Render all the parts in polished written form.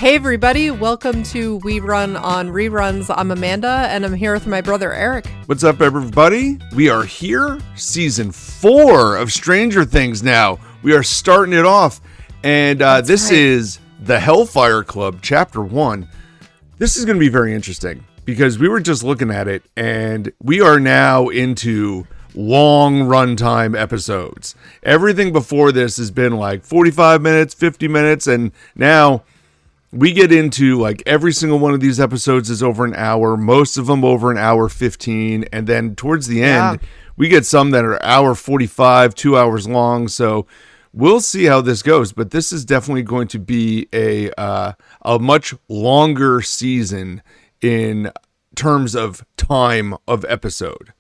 Hey everybody, welcome to We Run on Reruns. I'm Amanda and I'm here with my brother Eric. What's up everybody? We are here, season 4 of Stranger Things now. We are starting it off and this is the Hellfire Club, chapter 1. This is going to be very interesting because we were just looking at it and we are now into long runtime episodes. Everything before this has been like 45 minutes, 50 minutes, and now we get into like every single one of these episodes is over an hour, most of them over an hour 15, and then towards the end, we get some that are hour 45, 2 hours long, so we'll see how this goes, but this is definitely going to be a much longer season in terms of time of episode.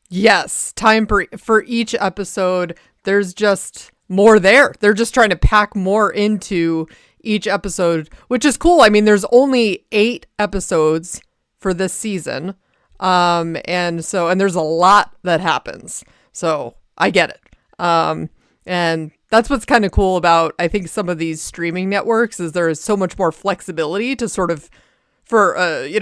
Yes, time for each episode. There's just more there. They're just trying to pack more into each episode, which is cool. I mean, there's only 8 episodes for this season. And there's a lot that happens. So I get it. And that's what's kind of cool about, I think, some of these streaming networks is there is so much more flexibility to sort of, for, a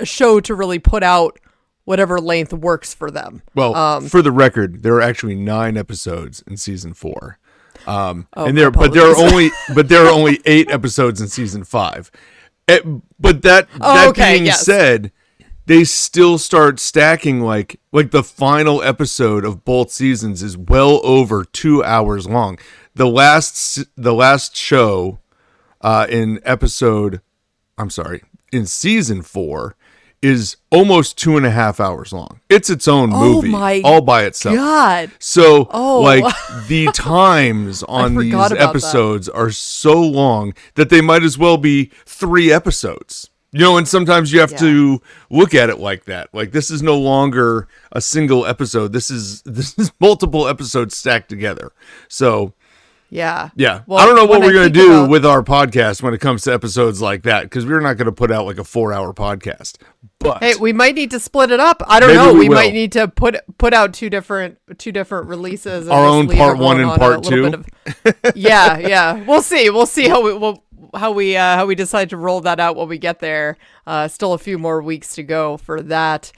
show to really put out whatever length works for them. Well, for the record, there are actually 9 episodes in season 4. But there are only 8 episodes in season 5. But that being said, they still start stacking like the final episode of both seasons is well over 2 hours long. The last show in season 4 is almost 2.5 hours long. It's its own movie all by itself. God. So the times on these episodes are so long that they might as well be 3 episodes. You know, and sometimes you have to look at it like that. Like this is no longer a single episode. This is multiple episodes stacked together. So yeah. Well, I don't know what we're going to do with our podcast when it comes to episodes like that, because we're not going to put out like a 4-hour podcast. But hey, we might need to split it up. I don't know. We might need to put out two different releases. Our own part 1 and part 2. Yeah. We'll see how we decide to roll that out when we get there. Still a few more weeks to go for that.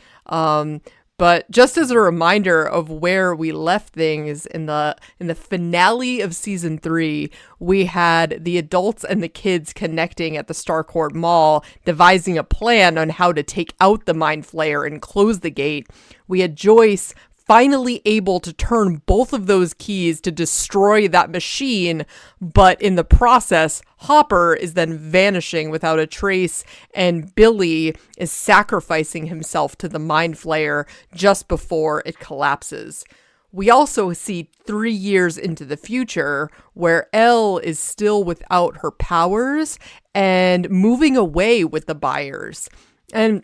But just as a reminder of where we left things in the finale of season 3, we had the adults and the kids connecting at the Starcourt Mall, devising a plan on how to take out the Mind Flayer and close the gate. We had Joyce finally able to turn both of those keys to destroy that machine, but in the process, Hopper is then vanishing without a trace, and Billy is sacrificing himself to the Mind Flayer just before it collapses. We also see 3 years into the future where Elle is still without her powers and moving away with the Byers. And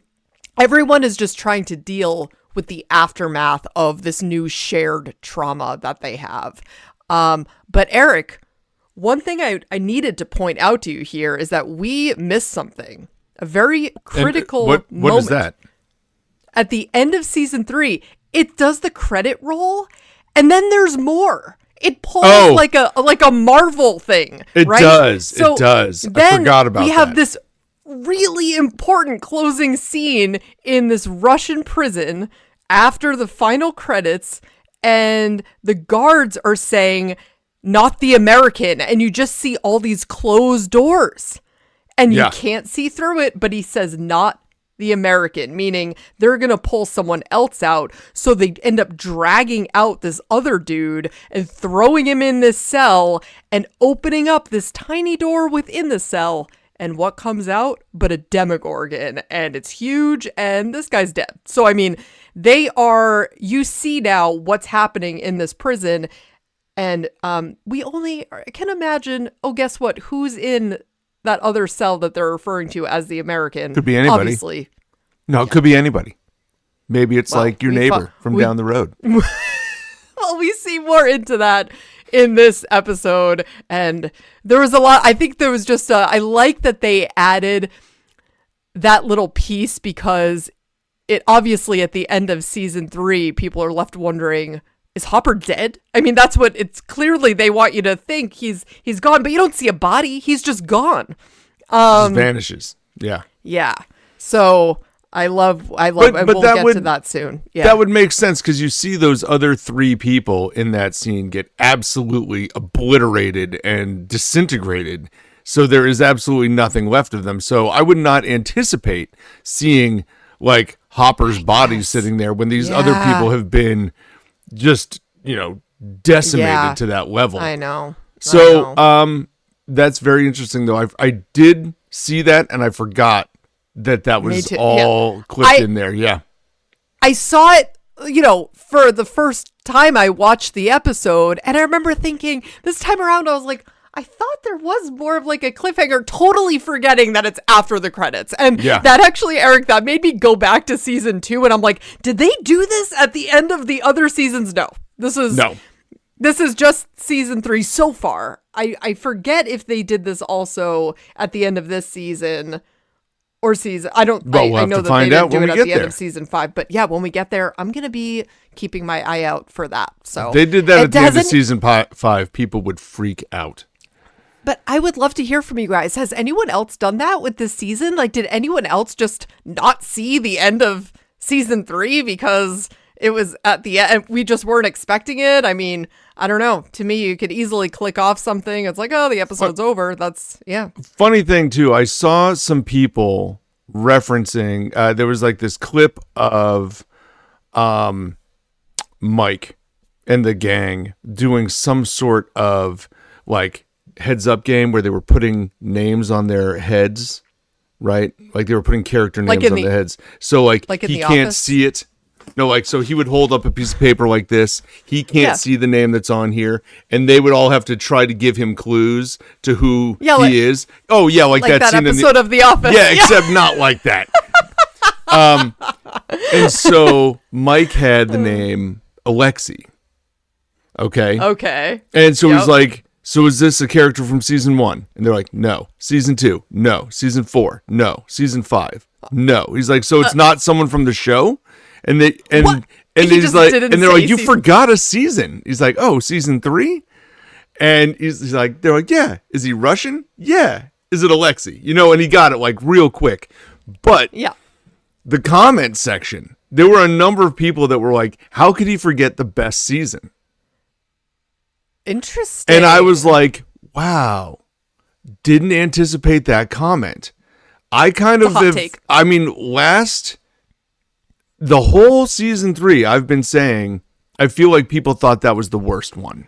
everyone is just trying to deal with the aftermath of this new shared trauma that they have. But Eric, one thing I needed to point out to you here is that we missed something. A very critical moment. What is that? At the end of season 3, it does the credit roll, and then there's more. It pulls like a Marvel thing. It right? does. So it does. Then I forgot about that. We have this really important closing scene in this Russian prison after the final credits, and the guards are saying, "Not the American," and you just see all these closed doors, and you can't see through it, but he says, "Not the American," meaning they're gonna pull someone else out, so they end up dragging out this other dude and throwing him in this cell and opening up this tiny door within the cell. And what comes out but a Demogorgon, and it's huge, and this guy's dead. So, I mean, you see now what's happening in this prison, and I can imagine, guess what? Who's in that other cell that they're referring to as the American? Could be anybody. Obviously. No, it could be anybody. Maybe it's like your neighbor from down the road. Well, we see more into that in this episode, and there was a lot. I think there was just I like that they added that little piece, because it obviously at the end of season 3, people are left wondering, is Hopper dead? I mean, that's what it's clearly they want you to think he's gone, but you don't see a body. He's just gone. Just vanishes. Yeah. Yeah. So I love, and we'll get to that soon. Yeah. That would make sense because you see those other 3 people in that scene get absolutely obliterated and disintegrated. So there is absolutely nothing left of them. So I would not anticipate seeing like Hopper's body sitting there when these other people have been just, decimated to that level. I know. So that's very interesting though. I did see that and I forgot that was all clipped in there. Yeah. I saw it, for the first time I watched the episode, and I remember thinking this time around, I was like, I thought there was more of like a cliffhanger, totally forgetting that it's after the credits. And that actually, Eric, that made me go back to season 2. And I'm like, did they do this at the end of the other seasons? No, this is just season 3 so far. I forget if they did this also at the end of this season or season. I know that they didn't do it at the end of season 5, but yeah, when we get there, I'm going to be keeping my eye out for that. So if they did that at the end of season 5, people would freak out. But I would love to hear from you guys. Has anyone else done that with this season? Like, did anyone else just not see the end of season 3 because it was at the end? We just weren't expecting it. I mean, I don't know. To me, you could easily click off something. It's like, oh, the episode's over. That's, yeah. Funny thing, too, I saw some people referencing, there was like this clip of Mike and the gang doing some sort of like heads up game where they were putting names on their heads, right? Like they were putting character names on their heads. So like he can't see it. No, like, so he would hold up a piece of paper like this. He can't see the name that's on here. And they would all have to try to give him clues to who he is. Oh yeah. Like that scene episode of The Office. Yeah, except not like that. And so Mike had the name Alexi. Okay. And so he's like, so is this a character from season 1? And they're like, no. Season 2? No. Season 4? No. Season 5? No. He's like, so it's not someone from the show? And he's like, and they're like, you forgot a season. He's like, oh, season 3? And he's like, they're like, yeah. Is he Russian? Yeah. Is it Alexi? And he got it like real quick. But the comment section, there were a number of people that were like, how could he forget the best season? Interesting. And I was like, wow, didn't anticipate that comment. I kind of have, take. I mean, the whole season 3, I've been saying, I feel like people thought that was the worst one.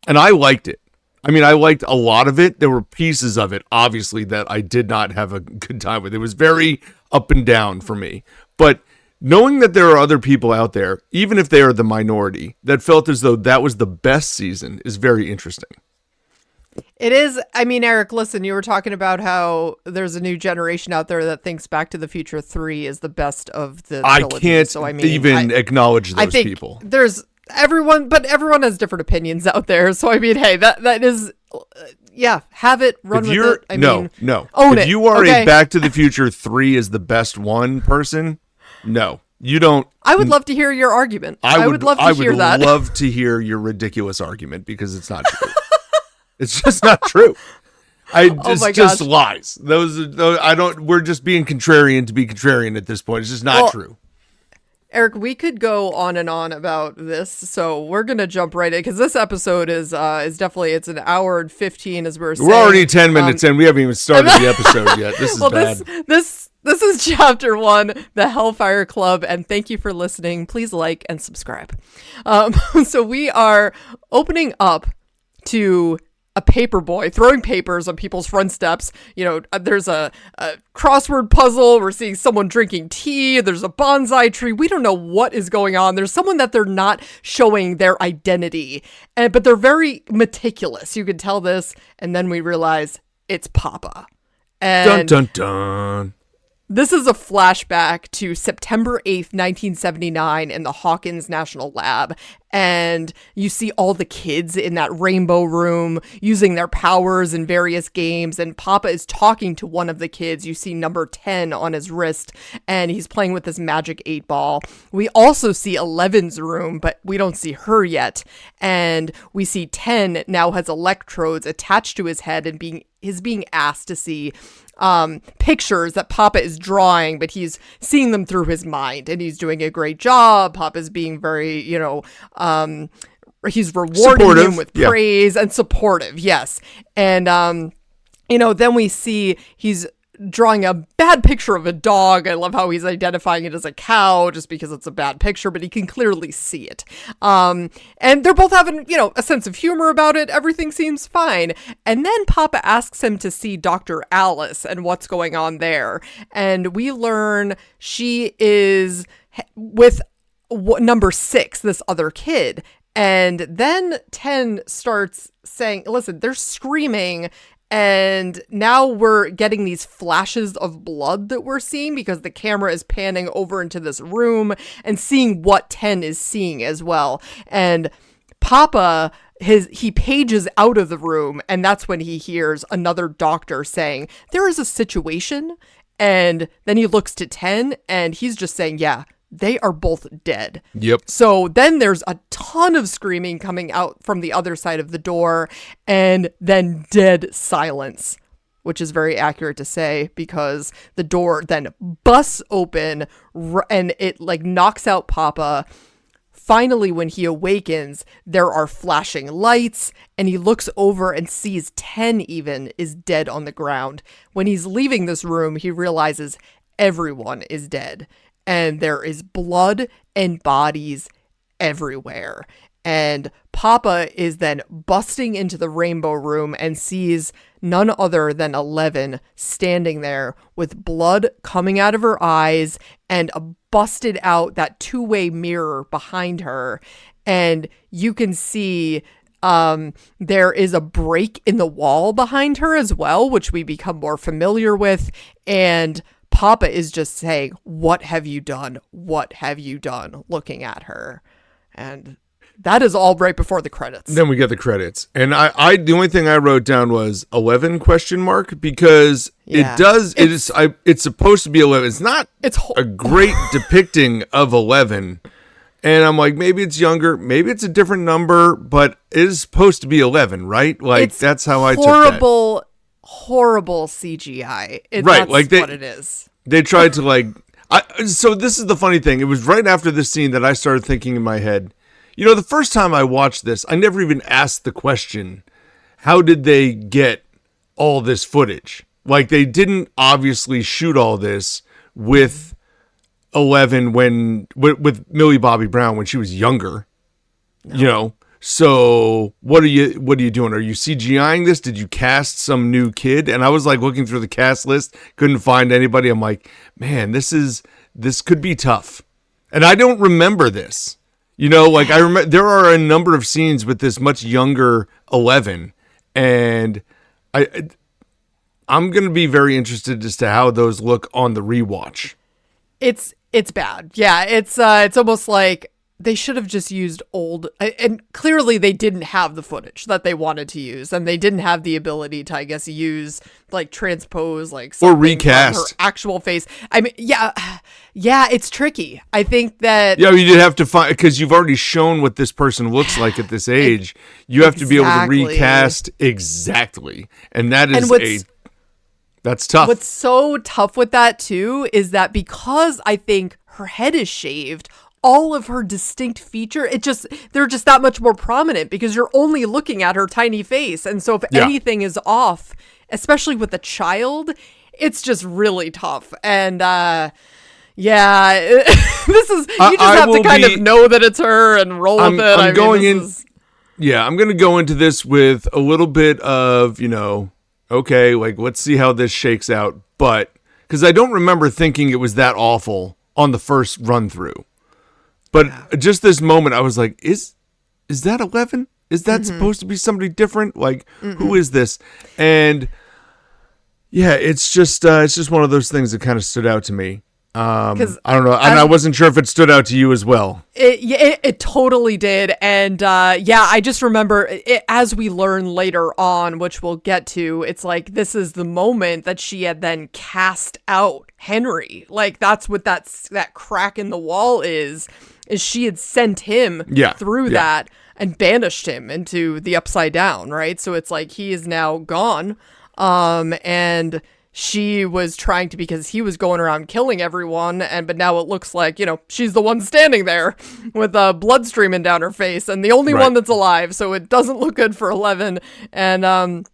And I liked it. I mean, I liked a lot of it. There were pieces of it, obviously, that I did not have a good time with. It was very up and down for me. But knowing that there are other people out there, even if they are the minority, that felt as though that was the best season is very interesting. It is. I mean, Eric, listen, you were talking about how there's a new generation out there that thinks Back to the Future 3 is the best of the trilogy. I can't even acknowledge those people. There's everyone, but everyone has different opinions out there. So, I mean, hey, that is, have it, run with it. Own it. If you are a Back to the Future 3 is the best one person, no, you don't. I would love to hear your argument. I would love to hear that. I would love to hear your ridiculous argument because it's not true. It's just not true. Just lies. Those we're just being contrarian to be contrarian at this point. It's just not true. Eric, we could go on and on about this, so we're gonna jump right in because this episode is definitely, it's an hour and 15 as we're saying. We're already 10 minutes in. We haven't even started the episode yet. This is bad. This is chapter 1, the Hellfire Club, and thank you for listening. Please like and subscribe. So we are opening up to a paper boy throwing papers on people's front steps. There's a crossword puzzle. We're seeing someone drinking tea. There's a bonsai tree. We don't know what is going on. There's someone that they're not showing their identity, but they're very meticulous. You can tell this, and then we realize it's Papa. And dun dun dun. This is a flashback to September 8th, 1979 in the Hawkins National Lab. And you see all the kids in that rainbow room using their powers in various games. And Papa is talking to one of the kids. You see number 10 on his wrist, and he's playing with this magic 8-ball. We also see 11's room, but we don't see her yet. And we see 10 now has electrodes attached to his head and being asked to see pictures that Papa is drawing, but he's seeing them through his mind, and he's doing a great job. Papa's being very, he's rewarding supportive. Him with praise and supportive. Yes. And, then we see he's drawing a bad picture of a dog. I love how he's identifying it as a cow just because it's a bad picture, but he can clearly see it. And they're both having, a sense of humor about it. Everything seems fine. And then Papa asks him to see Dr. Alice and what's going on there. And we learn she is with number 6, this other kid. And then 10 starts saying, listen, they're screaming. And now we're getting these flashes of blood that we're seeing because the camera is panning over into this room and seeing what 10 is seeing as well. And Papa, he pages out of the room, and that's when he hears another doctor saying, there is a situation. And then he looks to 10 and he's just saying, yeah, they are both dead. Yep. So then there's a ton of screaming coming out from the other side of the door, and then dead silence, which is very accurate to say because the door then busts open and it knocks out Papa. Finally, when he awakens, there are flashing lights, and he looks over and sees 10 even is dead on the ground. When he's leaving this room, he realizes everyone is dead. And there is blood and bodies everywhere. And Papa is then busting into the rainbow room and sees none other than 11 standing there with blood coming out of her eyes and a busted out that two-way mirror behind her. And you can see there is a break in the wall behind her as well, which we become more familiar with. And Papa is just saying, what have you done? What have you done? Looking at her. And that is all right before the credits. Then we get the credits. And I the only thing I wrote down was 11 question mark because it's supposed to be 11. It's not a great depicting of 11. And I'm like, maybe it's younger, maybe it's a different number, but it is supposed to be 11, right? That's how I took that. Horrible CGI. That's what it is. They tried to so this is the funny thing. It was right after this scene that I started thinking in my head, the first time I watched this, I never even asked the question, how did they get all this footage? They didn't obviously shoot all this with 11 with Millie Bobby Brown when she was younger, So what are you doing? Are you CGIing this? Did you cast some new kid? And I was looking through the cast list, couldn't find anybody. I'm like, man, this could be tough. And I don't remember this. I remember there are a number of scenes with this much younger 11, and I'm going to be very interested as to how those look on the rewatch. It's bad. Yeah, it's almost like they should have just used old, and clearly they didn't have the footage that they wanted to use, and they didn't have the ability to, I guess, use transpose or recast her actual face. I mean, yeah, it's tricky. I think that you did have to find, because you've already shown what this person looks like at this age. You have to be able to recast exactly, and that is that's tough. What's so tough with that too is that because I think her head is shaved, all of her distinct feature, they're just that much more prominent because you're only looking at her tiny face. And so if anything is off, especially with a child, it's just really tough. And this is, you just have to kind of know that it's her and roll with it. I'm going to go into this with a little bit of, okay, let's see how this shakes out. But because I don't remember thinking it was that awful on the first run through. But just this moment, I was like, is that 11? Is that supposed to be somebody different? Who is this? And Yeah, it's just one of those things that kind of stood out to me. I don't know, and I wasn't sure if it stood out to you as well. It totally did, and I just remember it, as we learn later on, which we'll get to. It's like this is the moment that she had then cast out Henry. Like that's what that crack in the wall is she had sent him through that and banished him into the Upside Down, right? So it's like he is now gone, and she was trying to, because he was going around killing everyone, but now it looks like, she's the one standing there with blood streaming down her face and the only one that's alive, so it doesn't look good for 11. And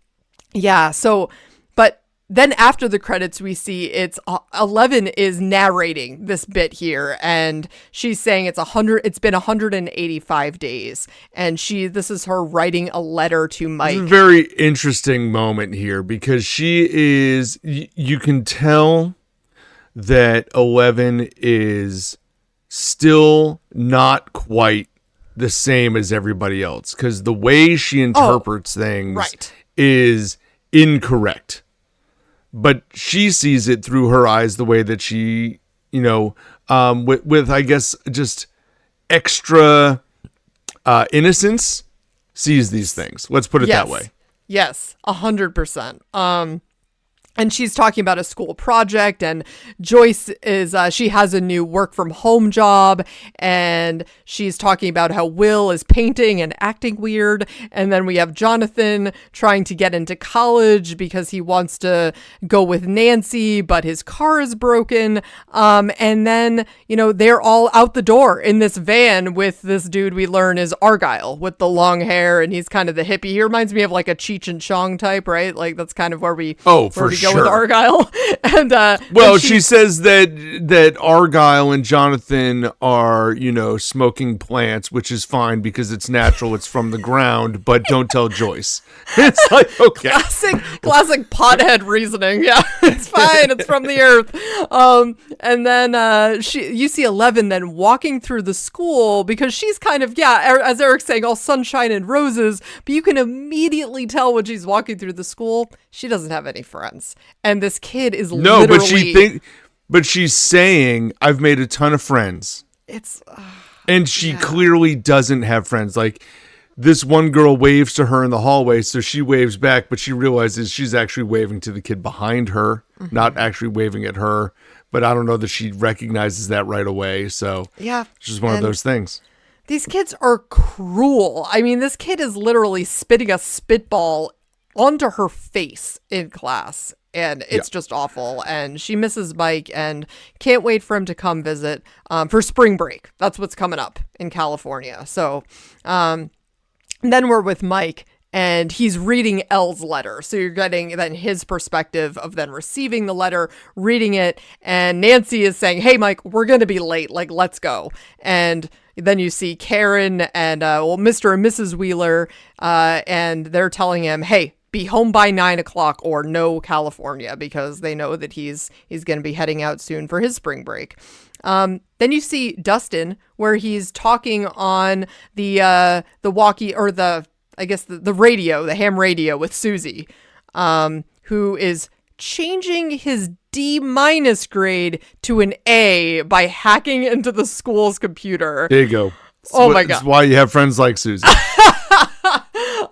but then after the credits, we see it's 11 is narrating this bit here, and she's saying it's been 185 days, and this is her writing a letter to Mike. It's a very interesting moment here because she is, you can tell that 11 is still not quite the same as everybody else, because the way she interprets things is incorrect. But she sees it through her eyes the way that she, with I guess, just extra innocence, sees these things. Let's put it that way. Yes, 100%. And she's talking about a school project, and Joyce is, she has a new work from home job, and she's talking about how Will is painting and acting weird. And then we have Jonathan trying to get into college because he wants to go with Nancy, but his car is broken. And then, they're all out the door in this van with this dude we learn is Argyle with the long hair, and he's kind of the hippie. He reminds me of like a Cheech and Chong type, right? Like that's kind of where we go with Argyle. And she says that Argyle and Jonathan are, smoking plants, which is fine because it's natural, it's from the ground, but don't tell Joyce. It's like, okay. Classic pothead reasoning. Yeah, it's fine, it's from the earth. And then you see 11 then walking through the school because she's kind of, as Eric's saying, all sunshine and roses, but you can immediately tell when she's walking through the school, she doesn't have any friends. And this kid is but she's saying, I've made a ton of friends. And she clearly doesn't have friends. Like, this one girl waves to her in the hallway, so she waves back, but she realizes she's actually waving to the kid behind her, not actually waving at her. But I don't know that she recognizes that right away. So it's just one of those things. These kids are cruel. I mean, this kid is literally spitting a spitball onto her face in class, and it's just awful. And she misses Mike and can't wait for him to come visit for spring break. That's what's coming up in California. So then we're with Mike, and he's reading Elle's letter. So you're getting then his perspective of then receiving the letter, reading it, and Nancy is saying, hey, Mike, we're going to be late. Like, let's go. And then you see Karen and Mr. and Mrs. Wheeler, and they're telling him, hey, be home by 9:00 or no California, because they know that he's going to be heading out soon for his spring break. Then you see Dustin, where he's talking on the walkie, or the radio, the ham radio with Susie, who is changing his D- grade to an A by hacking into the school's computer. There you go. My God. That's why you have friends like Susie.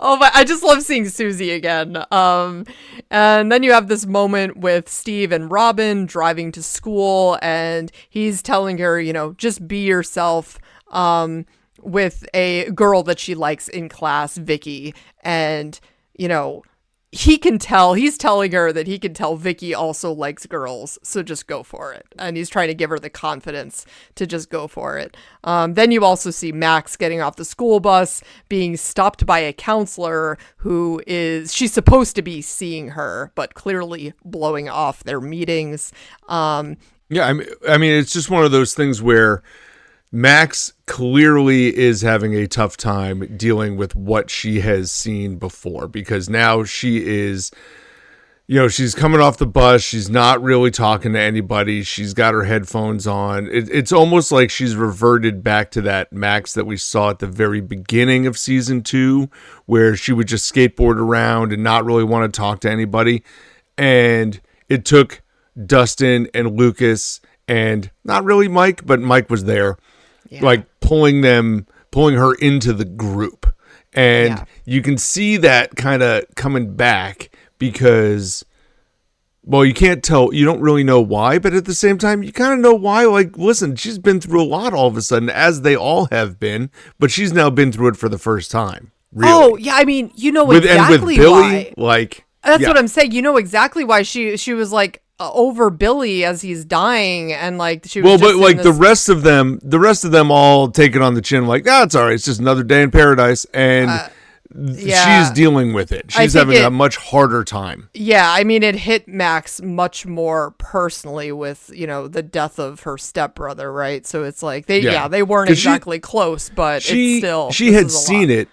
I just love seeing Susie again. And then you have this moment with Steve and Robin driving to school, and he's telling her, just be yourself, with a girl that she likes in class, Vicky. And, he's telling her that he can tell Vicky also likes girls, so just go for it. And he's trying to give her the confidence to just go for it. Then you also see Max getting off the school bus, being stopped by a counselor she's supposed to be seeing her, but clearly blowing off their meetings. I mean, it's just one of those things where Max clearly is having a tough time dealing with what she has seen before, because now she is, she's coming off the bus. She's not really talking to anybody. She's got her headphones on. It's almost like she's reverted back to that Max that we saw at the very beginning of season 2, where she would just skateboard around and not really want to talk to anybody. And it took Dustin and Lucas and not really Mike, but Mike was there, like pulling her into the group. And you can see that kind of coming back because, well, you can't tell, you don't really know why, but at the same time, you kind of know why. Like, listen, she's been through a lot all of a sudden, as they all have been, but she's now been through it for the first time. Really. Oh, yeah, I mean, you know exactly and with Billy, why. Like, that's what I'm saying. You know exactly why she was like over Billy as he's dying, and like she was. Well, but like the rest of them all take it on the chin, like, it's all right. It's just another day in paradise, and she's dealing with it. She's having a much harder time. Yeah, I mean, it hit Max much more personally with the death of her stepbrother, right? So it's like they weren't exactly close, but it's still she had seen it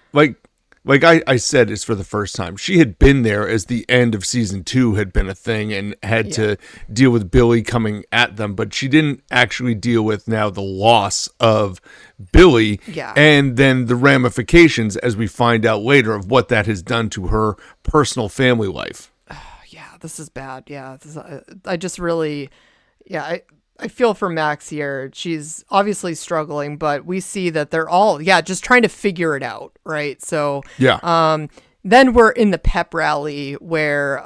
Like I said, it's for the first time. She had been there as the end of season 2 had been a thing and had to deal with Billy coming at them, but she didn't actually deal with now the loss of Billy and then the ramifications, as we find out later, of what that has done to her personal family life. This is bad. I just really, I feel for Max here. She's obviously struggling, but we see that they're all, just trying to figure it out, right? So, then we're in the pep rally where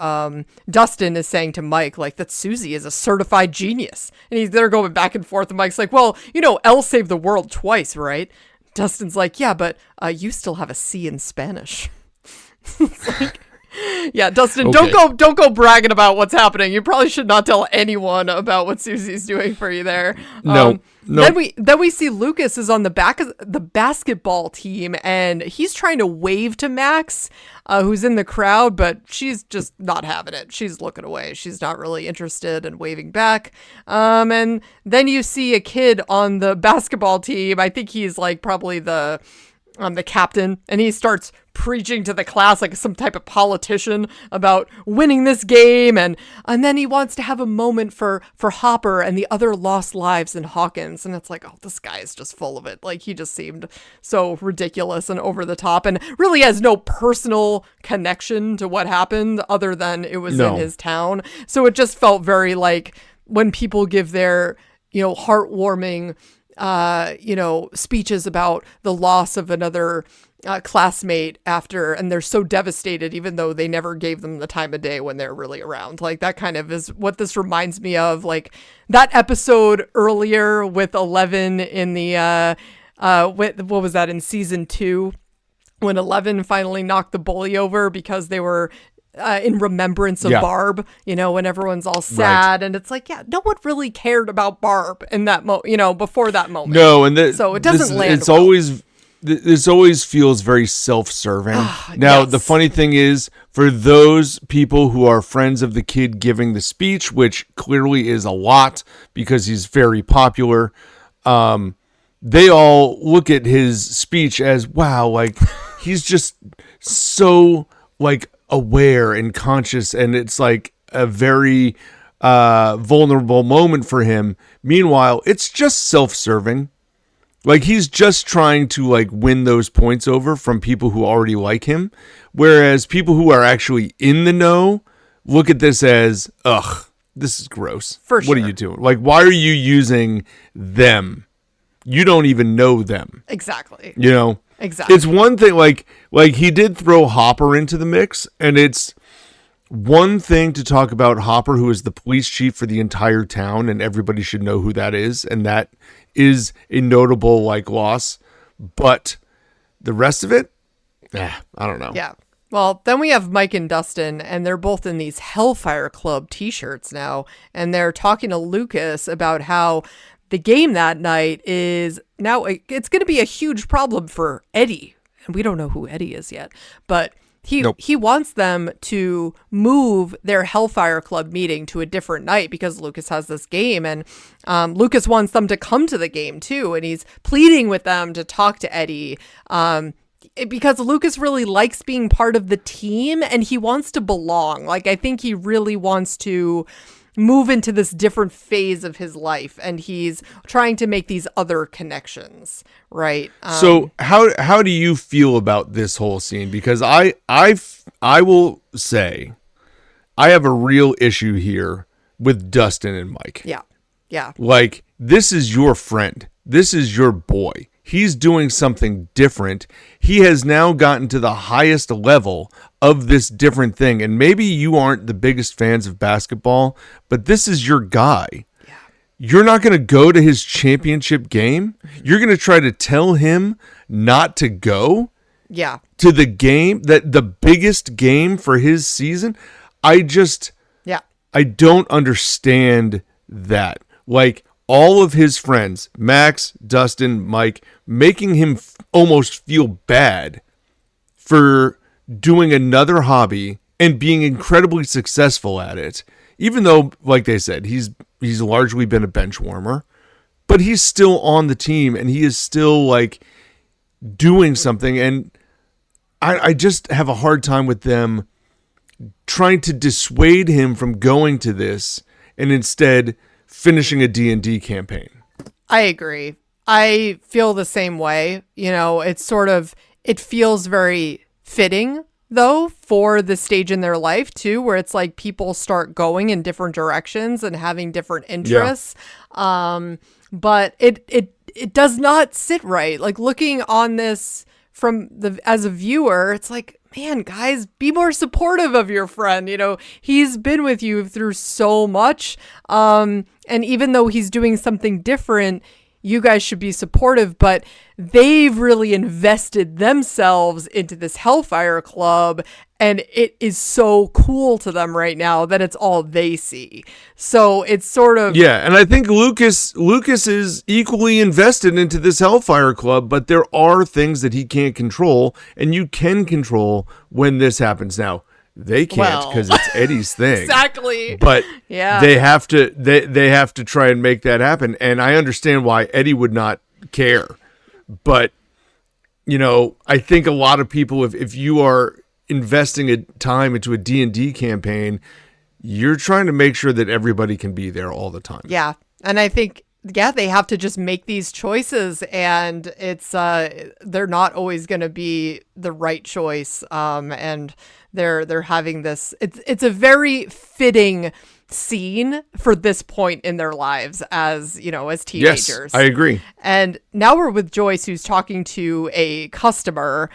Dustin is saying to Mike, like, that Susie is a certified genius. And they're going back and forth, and Mike's like, well, Elle saved the world twice, right? Dustin's like, yeah, but you still have a C in Spanish. It's like... Yeah, Dustin, okay. don't go bragging about what's happening. You probably should not tell anyone about what Susie's doing for you there. No. Then we see Lucas is on the back of the basketball team, and he's trying to wave to Max, who's in the crowd, but she's just not having it. She's looking away. She's not really interested in waving back. And then you see a kid on the basketball team. I think he's like probably the captain, and he starts preaching to the class like some type of politician about winning this game, and then he wants to have a moment for Hopper and the other lost lives in Hawkins, and it's like, oh, this guy is just full of it. Like, he just seemed so ridiculous and over the top, and really has no personal connection to what happened other than it was in his town. So it just felt very like when people give their heartwarming speeches about the loss of another classmate after, and they're so devastated, even though they never gave them the time of day when they're really around. Like, that kind of is what this reminds me of. Like that episode earlier with 11 in the, what was that, in season 2, when 11 finally knocked the bully over because they were in remembrance of Barb, when everyone's all sad, and it's like, no one really cared about Barb in that before that moment. No, and so it doesn't land. It's always, this always feels very self-serving. Now, the funny thing is, for those people who are friends of the kid giving the speech, which clearly is a lot because he's very popular, they all look at his speech as, wow, like he's just so like aware and conscious, and it's like a very vulnerable moment for him. Meanwhile, it's just self-serving. Like, he's just trying to like win those points over from people who already like him, whereas people who are actually in the know look at this as, ugh, this is gross. For sure. What are you doing? Like, why are you using them? You don't even know them. Exactly. Exactly. It's one thing, like he did throw Hopper into the mix, and it's one thing to talk about Hopper, who is the police chief for the entire town, and everybody should know who that is, and that is a notable like loss. But the rest of it, I don't know. Yeah. Well, then we have Mike and Dustin, and they're both in these Hellfire Club t-shirts now, and they're talking to Lucas about how the game that night is now, it's going to be a huge problem for Eddie. And we don't know who Eddie is yet, but he wants them to move their Hellfire Club meeting to a different night because Lucas has this game, and Lucas wants them to come to the game too. And he's pleading with them to talk to Eddie, because Lucas really likes being part of the team and he wants to belong. Like, I think he really wants to move into this different phase of his life, and he's trying to make these other connections, right? So how do you feel about this whole scene? Because I will say, I have a real issue here with Dustin and Mike. Yeah. Yeah. Like, this is your friend. This is your boy. He's doing something different. He has now gotten to the highest level of this different thing. And maybe you aren't the biggest fans of basketball, but this is your guy. Yeah. You're not going to go to his championship game. You're going to try to tell him not to go to the game, that the biggest game for his season. I don't understand that. Like, all of his friends, Max, Dustin, Mike, making him almost feel bad for doing another hobby and being incredibly successful at it. Even though, like they said, he's largely been a bench warmer, but he's still on the team and he is still like doing something. And I just have a hard time with them trying to dissuade him from going to this and instead finishing a D&D campaign. I agree. I feel the same way. You know, it feels very fitting though for the stage in their life too, where it's like people start going in different directions and having different interests. Yeah. But it does not sit right. Like, looking on this as a viewer, it's like, man, guys, be more supportive of your friend. You know, he's been with you through so much. And even though he's doing something different, you guys should be supportive, but they've really invested themselves into this Hellfire Club, and it is so cool to them right now that it's all they see. So it's sort of... Yeah, and I think Lucas is equally invested into this Hellfire Club, but there are things that he can't control, and you can control when this happens. Now, they can't because it's Eddie's thing. Exactly. But yeah, they have to try and make that happen. And I understand why Eddie would not care. But, you know, I think a lot of people, if you are investing a time into a D&D campaign, you're trying to make sure that everybody can be there all the time. Yeah. And I think, they have to just make these choices, and it's they're not always going to be the right choice. And they're having this. It's a very fitting scene for this point in their lives as teenagers. Yes, I agree. And now we're with Joyce, who's talking to a customer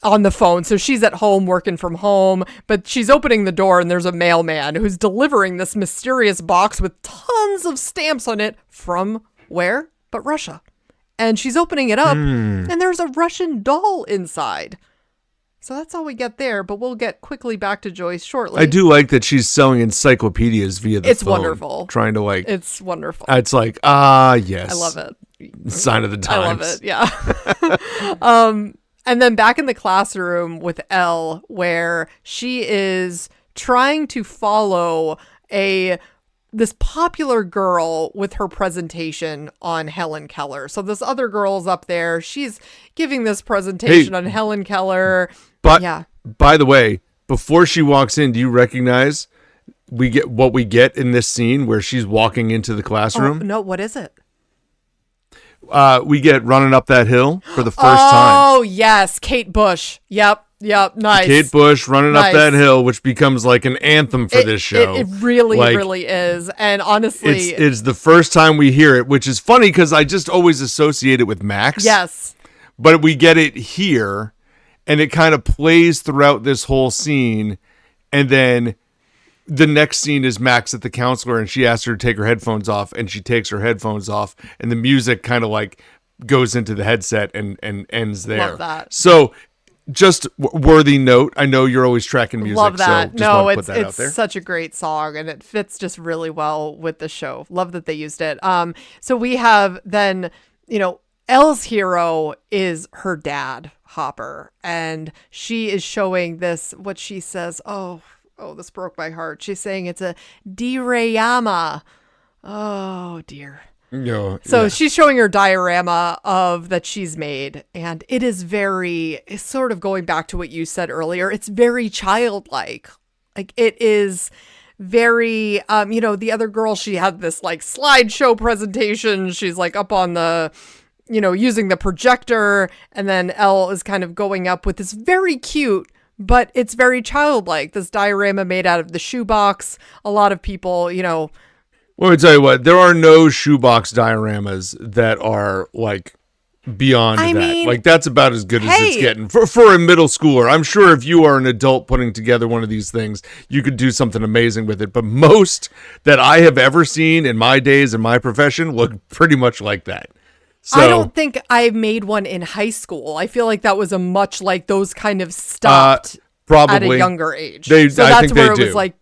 on the phone. So she's at home working from home, but she's opening the door and there's a mailman who's delivering this mysterious box with tons of stamps on it from where? But Russia. And she's opening it up and there's a Russian doll inside. So that's all we get there, but we'll get quickly back to Joyce shortly. I do like that she's selling encyclopedias via the phone. It's wonderful. Trying to It's wonderful. It's like, yes. I love it. Sign of the times. I love it, yeah. And then back in the classroom with Elle, where she is trying to follow this popular girl with her presentation on Helen Keller. So this other girl's up there. She's giving this presentation on Helen Keller. But by the way, before she walks in, do you recognize we get in this scene where she's walking into the classroom? Oh, no, what is it? We get Running Up That Hill for the first time. Oh, yes. Kate Bush. Yep. Nice. Kate Bush Running Up That Hill, which becomes like an anthem for this show. It really, really is. And honestly, it's the first time we hear it, which is funny because I just always associate it with Max. Yes. But we get it here, and it kind of plays throughout this whole scene. And then the next scene is Max at the counselor, and she asks her to take her headphones off, and she takes her headphones off, and the music kind of like goes into the headset and ends there. Love that. So just worthy note. I know you're always tracking music. Love that. So just want to put that out it's there. Such a great song, and it fits just really well with the show. Love that they used it. So we have then, Elle's hero is her dad, Hopper, and she is showing this, what she says, oh, this broke my heart. She's saying it's a dirayama. Oh, dear. So she's showing her diorama that she's made, and it's sort of going back to what you said earlier. It's very childlike. Like, it is very, the other girl, she had this like slideshow presentation. She's like up on the, using the projector, and then Elle is kind of going up with this very cute but it's very childlike. This diorama made out of the shoebox. A lot of people, Well, let me tell you what, there are no shoebox dioramas that are like beyond I that. mean, Like that's about as good as it's hey. getting for a middle schooler. I'm sure if you are an adult putting together one of these things, you could do something amazing with it. But most that I have ever seen in my days in my profession look pretty much like that. So, I don't think I made one in high school. I feel like that was a much like those kind of stopped probably at a younger age. I that's think where they it do. was like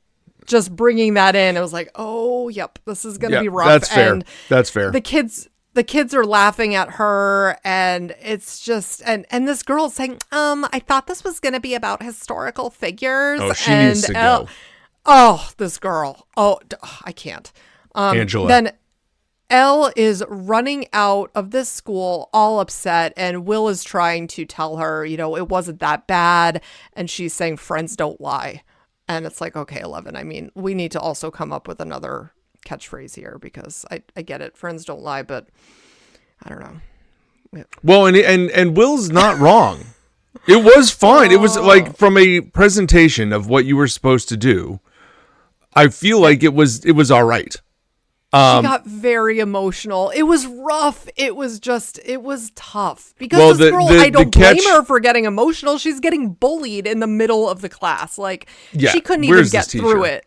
just bringing that in. It was like, oh, yep, this is going to be rough. That's fair. And That's fair. the kids are laughing at her, and it's just and this girl's saying, I thought this was going to be about historical figures. Oh, she and needs to go. Oh, this girl. Oh, I can't. Angela. Then Elle is running out of this school all upset, and Will is trying to tell her, it wasn't that bad. And she's saying, friends don't lie. And it's like, okay, 11. I mean, we need to also come up with another catchphrase here because I get it. Friends don't lie, but I don't know. Well, and Will's not wrong. It was fine. It was like from a presentation of what you were supposed to do. I feel like it was all right. She got very emotional. It was rough. It was tough. Because this girl, I don't blame her for getting emotional. She's getting bullied in the middle of the class. Like, she couldn't even get through it.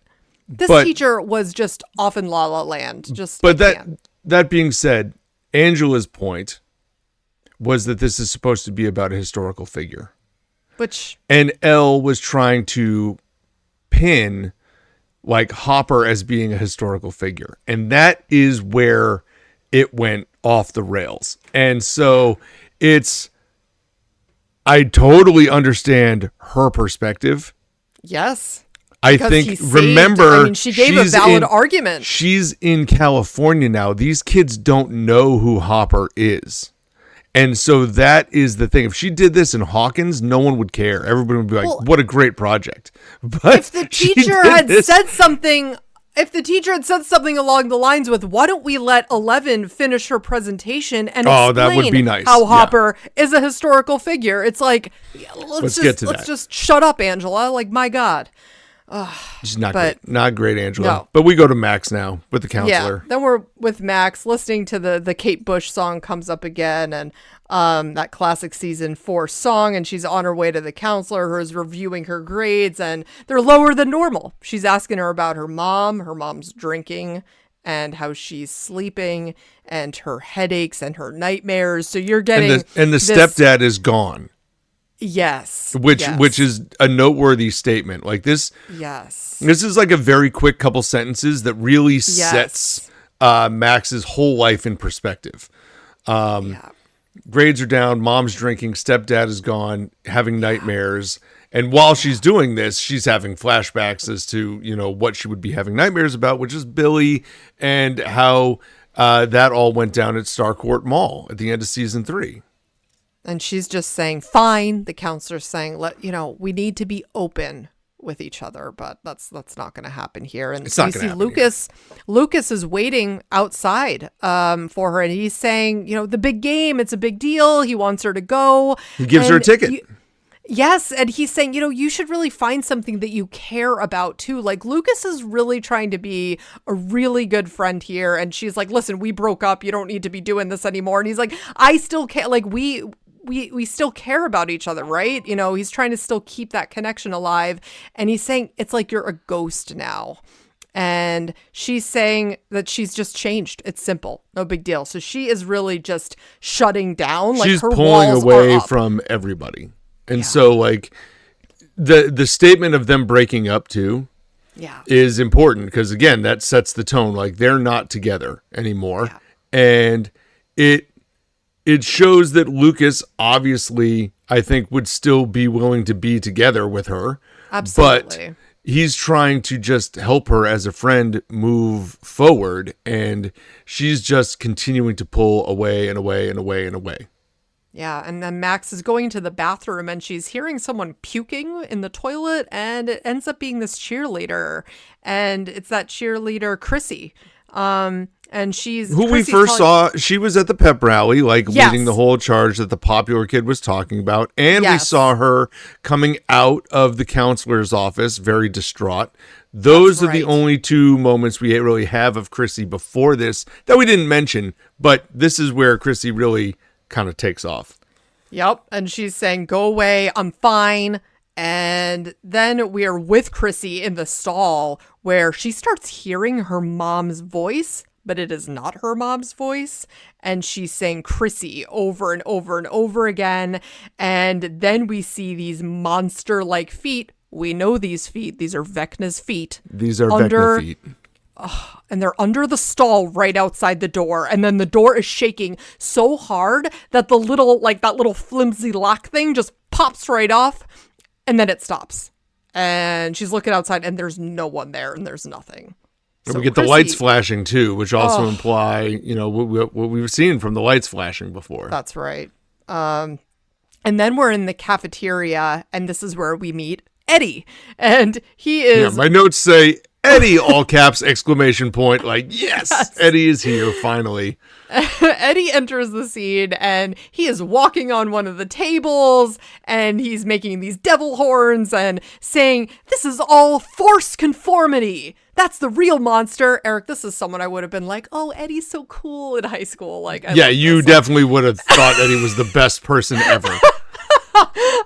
This teacher was just off in La La Land. But that being said, Angela's point was that this is supposed to be about a historical figure. And Elle was trying to pin like Hopper as being a historical figure. And that is where it went off the rails. And so I totally understand her perspective. Yes. I think, remember, she gave a valid argument. She's in California now. These kids don't know who Hopper is. And so that is the thing. If she did this in Hawkins, no one would care. Everybody would be like, what a great project. But if the teacher had said something along the lines with, why don't we let 11 finish her presentation and explain that would be nice. How Hopper is a historical figure. It's like, let's just shut up, Angela. Like, my God. She's not great. Not great, Angela. No. But we go to Max now with the counselor. Yeah, then we're with Max listening to the Kate Bush song comes up again, and that classic season 4 song, and she's on her way to the counselor who is reviewing her grades, and they're lower than normal. She's asking her about her mom's drinking and how she's sleeping and her headaches and her nightmares. So you're getting and the stepdad is gone. Yes. Which is a noteworthy statement. Like this. Yes. This is like a very quick couple sentences that really sets Max's whole life in perspective. Grades are down, mom's drinking, stepdad is gone, having nightmares. And while she's doing this, she's having flashbacks as to, what she would be having nightmares about, which is Billy and how that all went down at Starcourt Mall at the end of season 3. And she's just saying, fine. The counselor's saying, we need to be open with each other, but that's not going to happen here. And it's not you see Lucas is waiting outside for her, and he's saying, the big game, it's a big deal. He wants her to go. He gives her a ticket. Yes, and he's saying, you should really find something that you care about too. Like, Lucas is really trying to be a really good friend here, and she's like, listen, we broke up. You don't need to be doing this anymore. And he's like, I still care. Like, we still care about each other, right? He's trying to still keep that connection alive. And he's saying, it's like you're a ghost now. And she's saying that she's just changed. It's simple. No big deal. So she is really just shutting down. Like, she's her pulling walls away are up. from everybody. And so like the statement of them breaking up too is important because again, that sets the tone. Like they're not together anymore. Yeah. And it shows that Lucas obviously, I think, would still be willing to be together with her. Absolutely. But he's trying to just help her as a friend move forward. And she's just continuing to pull away and away and away and away. Yeah, and then Max is going to the bathroom and she's hearing someone puking in the toilet, and it ends up being this cheerleader. And it's that cheerleader, Chrissy. And and she's who we first saw. She was at the pep rally, like leading the whole charge that the popular kid was talking about, and we saw her coming out of the counselor's office, very distraught. Those are the only two moments we really have of Chrissy before this that we didn't mention, but this is where Chrissy really kind of takes off. Yep, and she's saying, "Go away, I'm fine." And then we are with Chrissy in the stall where she starts hearing her mom's voice, but it is not her mom's voice. And she's saying Chrissy over and over and over again. And then we see these monster-like feet. We know these feet. These are Vecna's feet. These are Vecna feet. And they're under the stall right outside the door. And then the door is shaking so hard that that little flimsy lock thing just pops right off. And then it stops. And she's looking outside and there's no one there and there's nothing. And we get the lights flashing too, which also imply, what we've seen from the lights flashing before. That's right. And then we're in the cafeteria and this is where we meet Eddie. And he is... Yeah, my notes say Eddie, all caps, exclamation point. Like, yes, Eddie is here finally. Eddie enters the scene and he is walking on one of the tables and he's making these devil horns and saying, "This is all force conformity. That's the real monster." Eric, this is someone I would have been like, "Oh, Eddie's so cool in high school." Like, you definitely would have thought Eddie was the best person ever.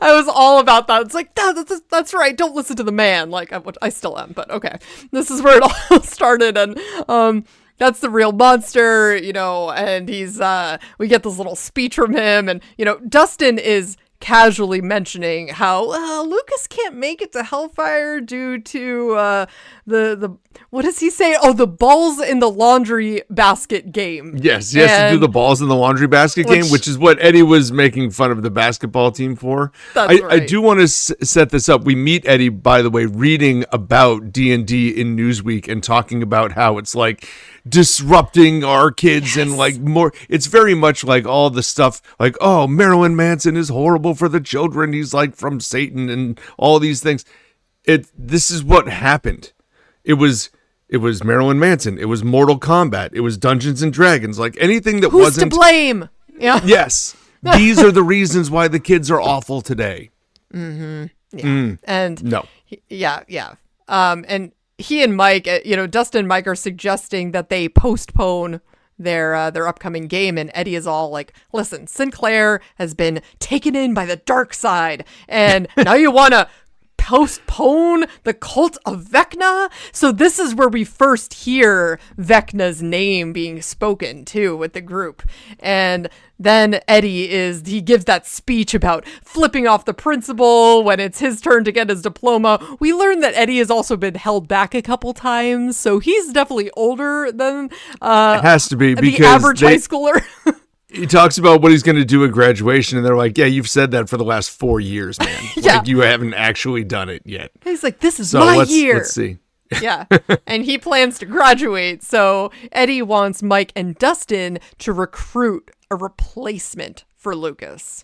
I was all about that. It's like, that's right. Don't listen to the man. Like, I still am, but okay. This is where it all started. And, that's the real monster, and he's, we get this little speech from him. And, Dustin is casually mentioning how Lucas can't make it to Hellfire due to the what does he say? Oh, the balls in the laundry basket game. Yes, he has to do the balls in the laundry basket game, which is what Eddie was making fun of the basketball team for. That's right. I do want to set this up. We meet Eddie, by the way, reading about D&D in Newsweek and talking about how it's like disrupting our kids and like more. It's very much like all the stuff like, oh, Marilyn Manson is horrible for the children. He's like from Satan and all these things. This is what happened. It was Marilyn Manson. It was Mortal Kombat. It was Dungeons and Dragons. Like anything that Who's to blame? Yeah. Yes. These are the reasons why the kids are awful today. Mm-hmm. Yeah. And no. Yeah. And he and Mike, Dustin and Mike are suggesting that they postpone their upcoming game, and Eddie is all like, "Listen, Sinclair has been taken in by the dark side, and now you want to postpone the cult of Vecna?" So this is where we first hear Vecna's name being spoken too with the group. And then Eddie he gives that speech about flipping off the principal when it's his turn to get his diploma. We learn that Eddie has also been held back a couple times, so he's definitely older than it has to be the average high schooler. He talks about what he's going to do at graduation, and they're like, "Yeah, you've said that for the last 4 years, man. Like, you haven't actually done it yet." He's like, "This is my year." Let's see. Yeah, and he plans to graduate, so Eddie wants Mike and Dustin to recruit a replacement for Lucas.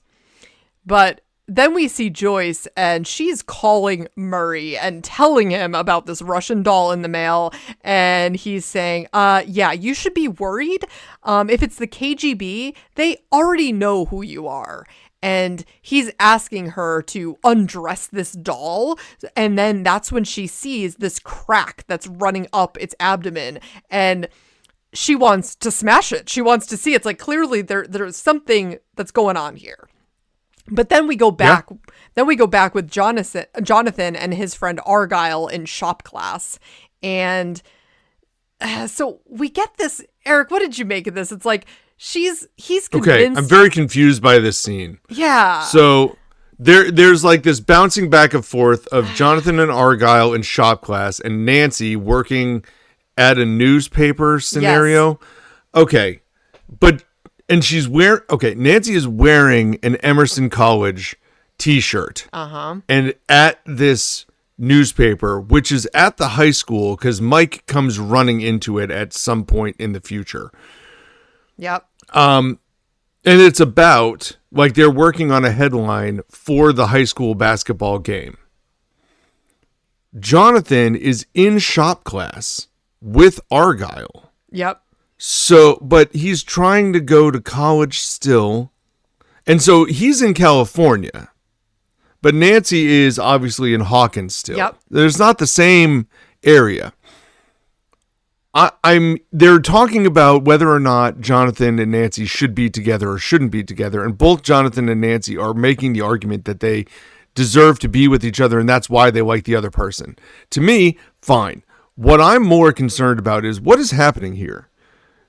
But then we see Joyce, and she's calling Murray and telling him about this Russian doll in the mail. And he's saying, yeah, you should be worried. If it's the KGB, they already know who you are. And he's asking her to undress this doll. And then that's when she sees this crack that's running up its abdomen. And she wants to smash it. She wants to see. It's like, clearly there's something that's going on here. But then we go back. Yeah. Then we go back with Jonathan and his friend Argyle in shop class, and so we get this. Eric, what did you make of this? It's like he's convinced. Okay, I'm very confused by this scene. Yeah. So there's like this bouncing back and forth of Jonathan and Argyle in shop class, and Nancy working at a newspaper scenario. Yes. Okay, but. And Nancy is wearing an Emerson College t-shirt. Uh-huh. And at this newspaper, which is at the high school, because Mike comes running into it at some point in the future. Yep. And it's about, like, they're working on a headline for the high school basketball game. Jonathan is in shop class with Argyle. Yep. So, but he's trying to go to college still. And so he's in California. But Nancy is obviously in Hawkins still. Yep. There's not the same area. They're talking about whether or not Jonathan and Nancy should be together or shouldn't be together. And both Jonathan and Nancy are making the argument that they deserve to be with each other, and that's why they like the other person. To me, fine. What I'm more concerned about is what is happening here.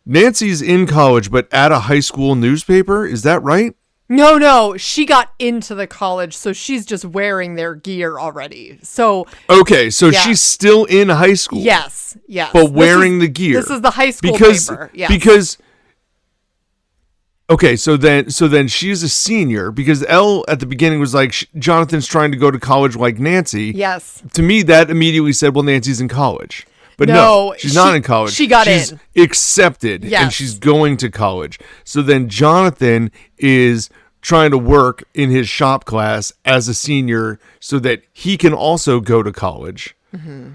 Nancy's in college, but at a high school newspaper. Is that right? No, she got into the college, so she's just wearing their gear already. So okay, so she's still in high school. Yes, but wearing the gear. This is the high school paper. Yes. Because okay, so then she's a senior because Elle at the beginning was like Jonathan's trying to go to college like Nancy. Yes. To me, that immediately said, well, Nancy's in college. But no, she's not in college. She's accepted, and she's going to college. So then Jonathan is trying to work in his shop class as a senior so that he can also go to college. Mm-hmm.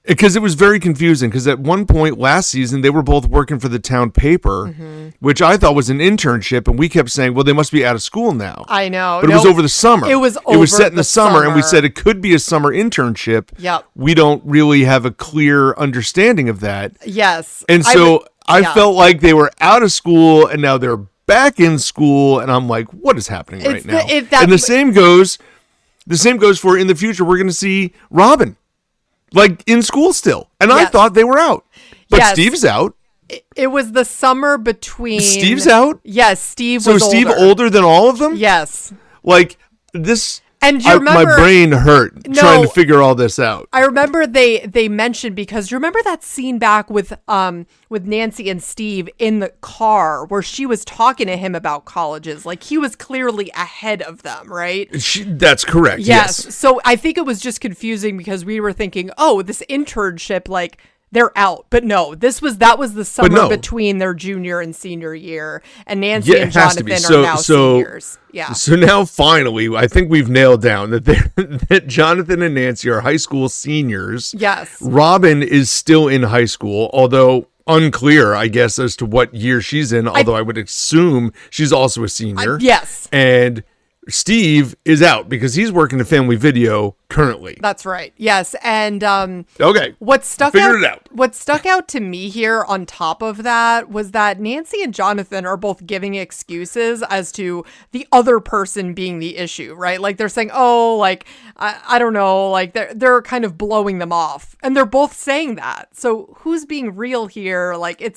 Because it was very confusing, because at one point last season, they were both working for the town paper, which I thought was an internship, and we kept saying, well, they must be out of school now. I know. But it was over the summer. It was set in the summer, and we said it could be a summer internship. Yep. We don't really have a clear understanding of that. Yes. And so I felt like they were out of school, and now they're back in school, and I'm like, what is happening right now? And the same goes for in the future, we're going to see Robin. Like in school still. And I thought they were out. But Steve's out. It was the summer between... Steve's out? Yes, Steve was older. So Steve older than all of them? Yes. Like this... And do you remember, my brain hurt trying to figure all this out. I remember they mentioned, because you remember that scene back with Nancy and Steve in the car where she was talking to him about colleges. Like he was clearly ahead of them, right? That's correct. Yes. So I think it was just confusing because we were thinking, oh, this internship, like they're out. But no, that was the summer between their junior and senior year. And Nancy and Jonathan are now seniors. Yeah. So now finally, I think we've nailed down that that Jonathan and Nancy are high school seniors. Yes. Robin is still in high school, although unclear, I guess, as to what year she's in, although I would assume she's also a senior. Yes. And Steve is out because he's working at Family Video currently. That's right. Yes. And okay. What stuck out to me here on top of that was that Nancy and Jonathan are both giving excuses as to the other person being the issue, right? Like they're saying, oh, like I don't know, like they're kind of blowing them off. And they're both saying that. So who's being real here? Like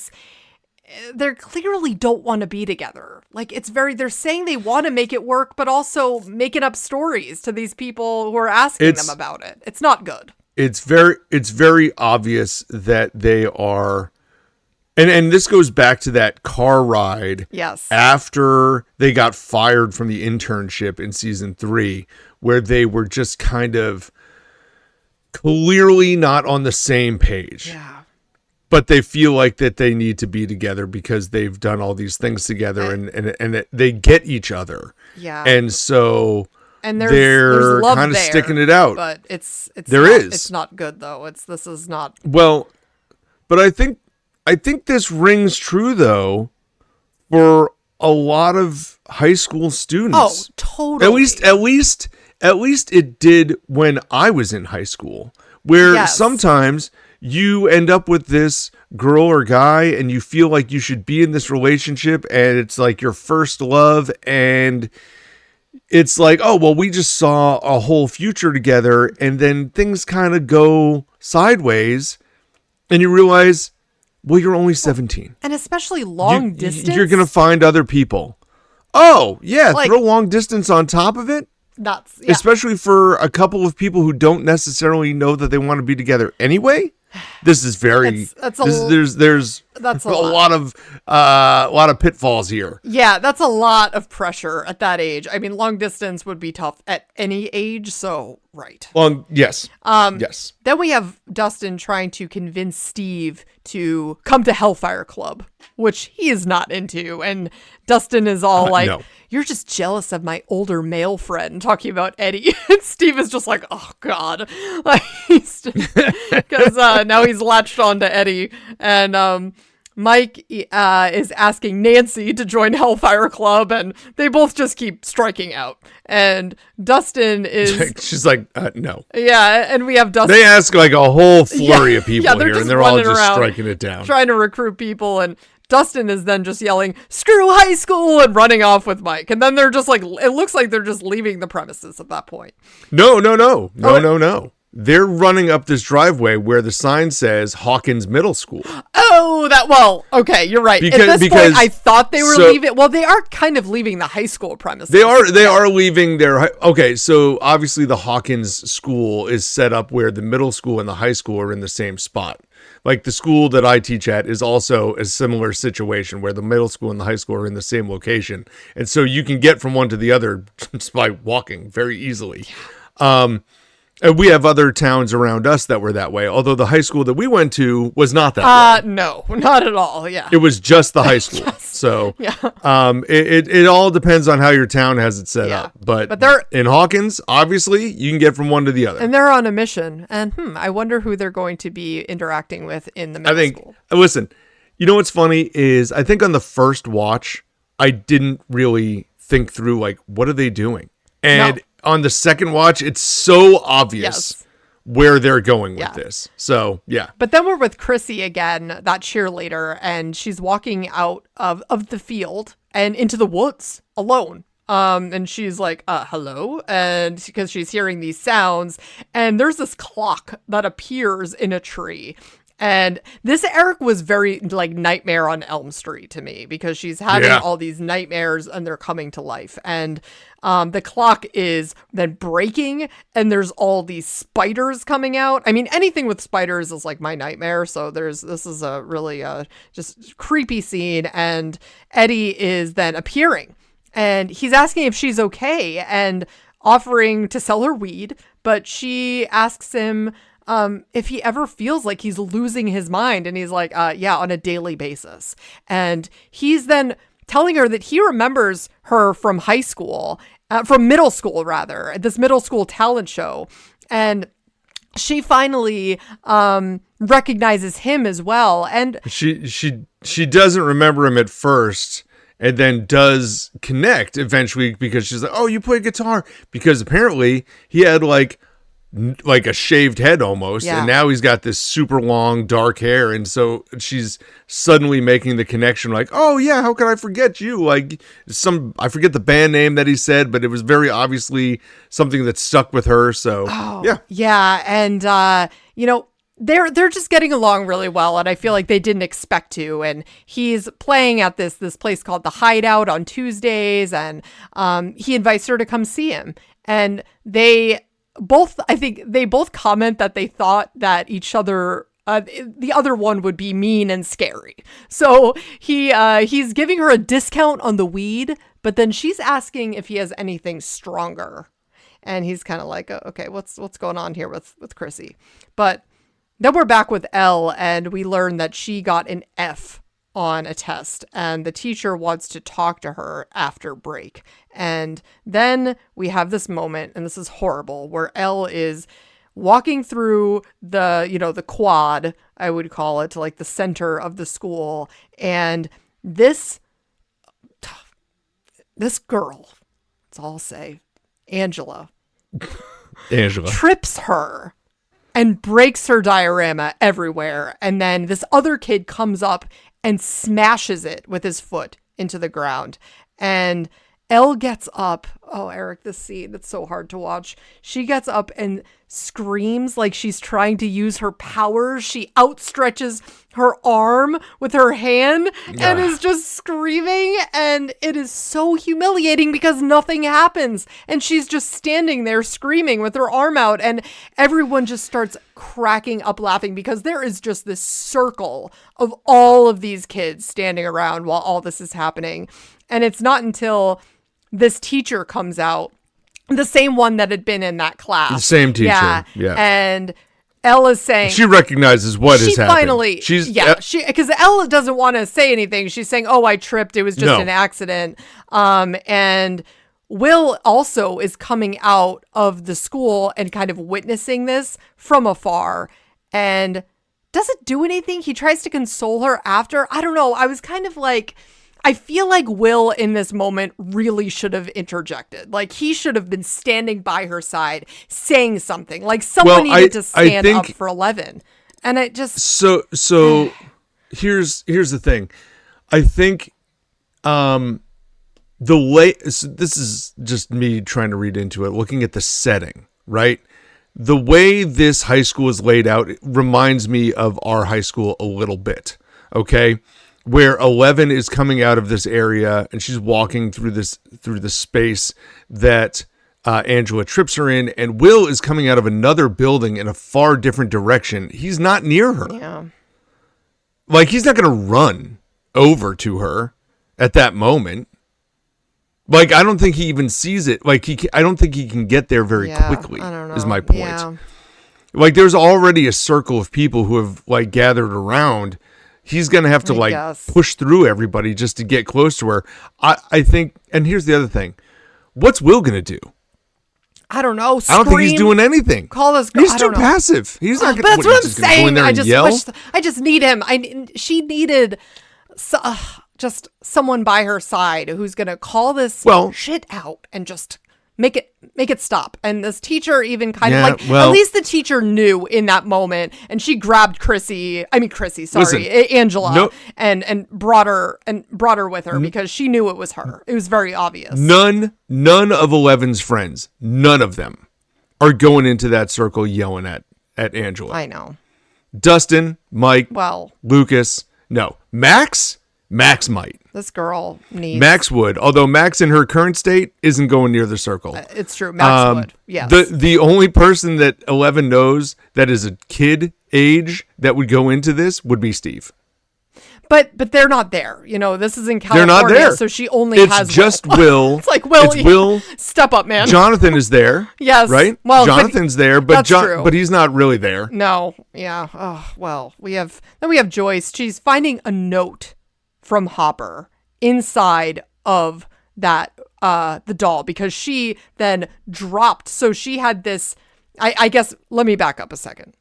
they clearly don't want to be together. Like they're saying they want to make it work, but also making up stories to these people who are asking them about it. It's not good. It's very obvious that they are, and this goes back to that car ride. Yes. After they got fired from the internship in season 3, where they were just kind of clearly not on the same page. Yeah. But they feel like that they need to be together because they've done all these things together and that they get each other. Yeah. And so they're love kind of there, sticking it out. But it's not good though. This is not. Well, but I think this rings true though for a lot of high school students. Oh, totally. At least it did when I was in high school, where sometimes you end up with this girl or guy and you feel like you should be in this relationship and it's like your first love and it's like, oh, well, we just saw a whole future together and then things kind of go sideways and you realize, well, you're only 17. And especially long distance. You're going to find other people. Oh, yeah, throw long distance on top of it. Nuts. Yeah. Especially for a couple of people who don't necessarily know that they want to be together anyway. This is there's a lot of pitfalls here. Yeah, that's a lot of pressure at that age. I mean, long distance would be tough at any age, so right. Well, yes. Yes. Then we have Dustin trying to convince Steve to come to Hellfire Club, which he is not into, and Dustin is all like, no. You're just jealous of my older male friend, talking about Eddie. And Steve is just like, oh, God. Like, because now he's latched on to Eddie. And Mike is asking Nancy to join Hellfire Club, and they both just keep striking out. And Dustin is... She's like, no. Yeah, and we have Dustin... They ask like a whole flurry of people they're here, and they're all just striking it down. Trying to recruit people, and Dustin is then just yelling, "Screw high school," and running off with Mike. And then they're just like, it looks like they're just leaving the premises at that point. No. They're running up this driveway where the sign says Hawkins Middle School. Okay, you're right. At this point, I thought they were leaving. Well, they are kind of leaving the high school premises. They are leaving their... Okay, so obviously the Hawkins school is set up where the middle school and the high school are in the same spot. Like the school that I teach at is also a similar situation where the middle school and the high school are in the same location. And so you can get from one to the other just by walking very easily. And we have other towns around us that were that way, although the high school that we went to was not that way. No, not at all, yeah. It was just the high school. Yes. So yeah. It all depends on how your town has it set up. But they're, in Hawkins, obviously, you can get from one to the other. And they're on a mission. And I wonder who they're going to be interacting with in the middle school. Listen, you know what's funny is I think on the first watch, I didn't really think through, like, what are they doing? And on the second watch, it's so obvious where they're going with this. So, yeah. But then we're with Chrissy again, that cheerleader, and she's walking out of the field and into the woods alone. And she's like, hello? And because she's hearing these sounds, and there's this clock that appears in a tree. And this, Eric, was very like Nightmare on Elm Street to me, because she's having all these nightmares and they're coming to life. And the clock is then breaking and there's all these spiders coming out. I mean, anything with spiders is like my nightmare. So this is a really just creepy scene. And Eddie is then appearing and he's asking if she's okay and offering to sell her weed. But she asks him if he ever feels like he's losing his mind. And he's like, on a daily basis. And he's then telling her that he remembers her from high school, from middle school, rather, this middle school talent show. And she finally recognizes him as well. And she doesn't remember him at first, and then does connect eventually, because she's like, oh, you play guitar? Because apparently he had like a shaved head almost, and now he's got this super long dark hair, and so she's suddenly making the connection, like, oh yeah, how could I forget you? Like I forget the band name that he said, but it was very obviously something that stuck with her. So and they're just getting along really well, and I feel like they didn't expect to. And he's playing at this place called the Hideout on Tuesdays, and he invites her to come see him, and they both comment that they thought that each other, the other one would be mean and scary. So he's giving her a discount on the weed, but then she's asking if he has anything stronger. And he's kind of like, oh, okay, what's going on here with Chrissy? But then we're back with Elle, and we learn that she got an F on a test, and the teacher wants to talk to her after break. And then we have this moment, and this is horrible, where Elle is walking through the quad, I would call it, like the center of the school, and this girl, that's all I'll say, Angela trips her and breaks her diorama everywhere. And then this other kid comes up and smashes it with his foot into the ground. And Elle gets up. Oh, Eric, this scene, that's so hard to watch. She gets up and screams like she's trying to use her powers. She outstretches her arm with her hand and is just screaming. And it is so humiliating because nothing happens. And she's just standing there screaming with her arm out. And everyone just starts cracking up laughing, because there is just this circle of all of these kids standing around while all this is happening. And it's not until this teacher comes out, the same one that had been in that class. The same teacher. Yeah. And Elle is saying... She recognizes what has happened. Because Elle doesn't want to say anything. She's saying, oh, I tripped. It was just an accident. And Will also is coming out of the school and kind of witnessing this from afar. And doesn't do anything. He tries to console her after. I don't know. I was kind of like, I feel like Will in this moment really should have interjected. Like, he should have been standing by her side, saying something. Like, someone needed to stand up for 11. And it just... So here's the thing. I think this is just me trying to read into it, looking at the setting, right? The way this high school is laid out, it reminds me of our high school a little bit, okay? Where 11 is coming out of this area and she's walking through the space that Angela trips her in, and Will is coming out of another building in a far different direction. He's not near her. Yeah. Like, he's not going to run over to her at that moment. Like, I don't think he even sees it. Like, I don't think he can get there very quickly, I don't know. is my point. Yeah. Like, there's already a circle of people who have, like, gathered around. He's going to have to, push through everybody just to get close to her. I think, and here's the other thing. What's Will going to do? I don't know. I don't think he's doing anything. Call this girl. He's too passive. He's not going to. That's what I'm saying. Go in there and yell? I just need him. She needed just someone by her side who's going to call this shit out and just make it stop. And this teacher even kind of at least the teacher knew in that moment, and she grabbed Angela, and brought her with her because she knew it was her. It was very obvious. None of 11's friends, none of them are going into that circle yelling at Angela. I know. Dustin, Mike, Lucas, no. Max might. This girl needs... Max would, although Max in her current state isn't going near the circle. It's true. Max would, yes. The only person that 11 knows that is a kid age that would go into this would be Steve. But they're not there. You know, this is in California, they're not there. So she only has... It's just Will. It's like, Will, step up, man. Jonathan is there. Yes. Right? Well, Jonathan's there, but true. But he's not really there. No. Yeah. Oh, well, we have Joyce. She's finding a note from Hopper inside of that the doll, because she then dropped. So she had this, I guess, let me back up a second.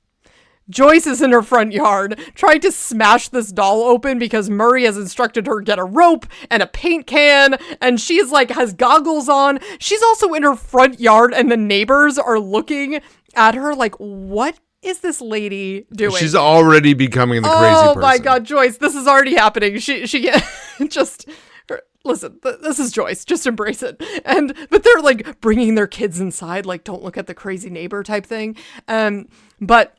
Joyce is in her front yard trying to smash this doll open because Murray has instructed her to get a rope and a paint can, and she's like has goggles on. She's also in her front yard, and the neighbors are looking at her like, what is this lady doing? She's already becoming the crazy person. Oh my God, Joyce, this is already happening. She just listen. This is Joyce. Just embrace it. But they're like bringing their kids inside, like, don't look at the crazy neighbor type thing. But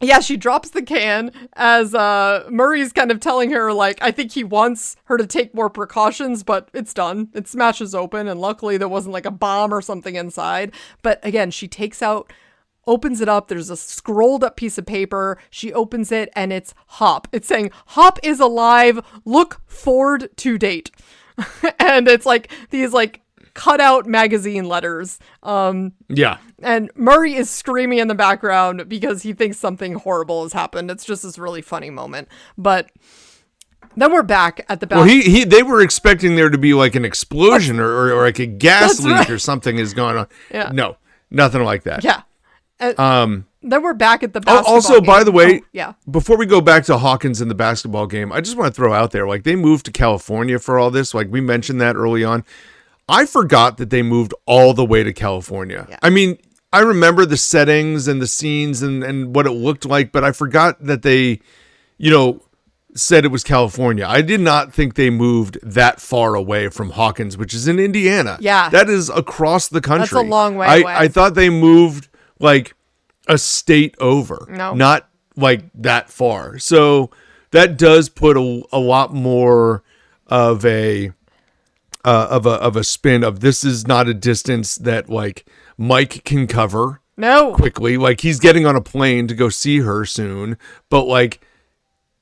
yeah, she drops the can as Murray's kind of telling her, like, I think he wants her to take more precautions, but it's done. It smashes open, and luckily there wasn't like a bomb or something inside. But again, she opens it up. There's a scrolled up piece of paper. She opens it, and it's Hop. It's saying, Hop is alive. Look forward to date. And it's like these like cut out magazine letters. Yeah. And Murray is screaming in the background because he thinks something horrible has happened. It's just this really funny moment. But then we're back at the back. Well, they were expecting there to be like an explosion or like a gas leak or something is going on. Yeah. No, nothing like that. Yeah. Then we're back at the basketball also, game. by the way, yeah. Before we go back to Hawkins in the basketball game, I just want to throw out there, like, they moved to California for all this. Like, we mentioned that early on. I forgot that they moved all the way to California. Yeah. I mean, I remember the settings and the scenes and what it looked like, but I forgot that they, said it was California. I did not think they moved that far away from Hawkins, which is in Indiana. Yeah. That is across the country. That's a long way away. I thought they moved like a state over. No. Not like that far. So that does put a lot more of a spin of this is not a distance that like Mike can cover. No. Quickly. Like, he's getting on a plane to go see her soon, but like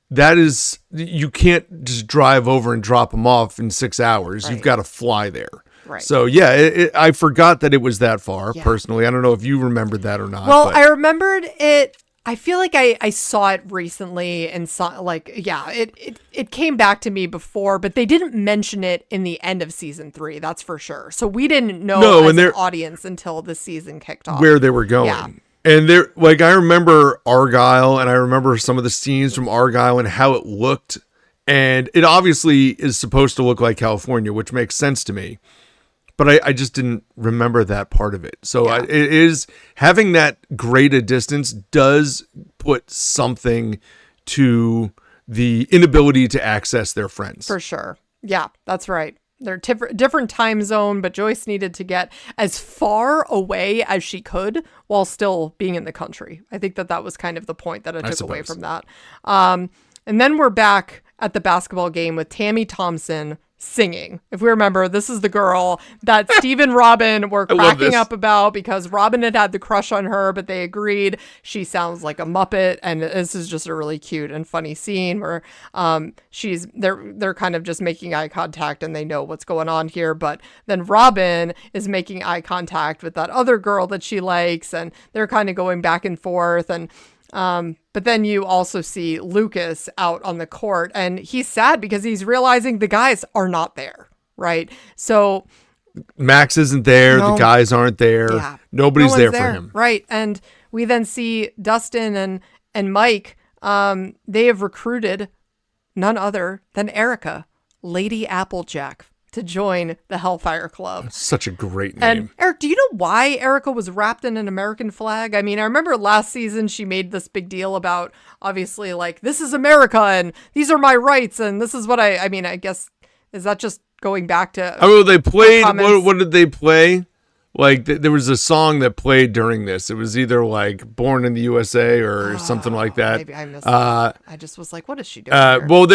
that is, you can't just drive over and drop him off in 6 hours. Right. You've got to fly there. Right. So yeah, I forgot that it was that far. Yeah. Personally, I don't know if you remembered that or not. Well, I remembered it. I feel like I saw it recently and saw it came back to me before, but they didn't mention it in the end of season 3. That's for sure. So we didn't know as an audience until the season kicked off where they were going. Yeah. And there, like, I remember Argyle, and I remember some of the scenes from Argyle and how it looked. And it obviously is supposed to look like California, which makes sense to me. But I just didn't remember that part of it. So it is having that great a distance does put something to the inability to access their friends. For sure. Yeah, that's right. They're different time zone, but Joyce needed to get as far away as she could while still being in the country. I think that was kind of the point that I took away from that. And then we're back at the basketball game with Tammy Thompson singing. If we remember, this is the girl that Steve and Robin were cracking up about because Robin had the crush on her, but they agreed she sounds like a Muppet. And this is just a really cute and funny scene where they're kind of just making eye contact and they know what's going on here. But then Robin is making eye contact with that other girl that she likes, and they're kind of going back and forth. And but then you also see Lucas out on the court, and he's sad because he's realizing the guys are not there, right? So Max isn't there. The guys aren't there. Yeah, Nobody's there for him. Right. And we then see Dustin and Mike. They have recruited none other than Erica, Lady Applejack, to join the Hellfire Club. Such a great name. And Eric, do you know why Erica was wrapped in an American flag? I mean, I remember last season she made this big deal about, obviously, like, this is America and these are my rights and this is what I mean, I guess, is that just going back to... Oh, they played, what did they play? Like, there was a song that played during this. It was either, like, Born in the USA or something like that. Maybe I missed that. I just was like, what is she doing here? Well,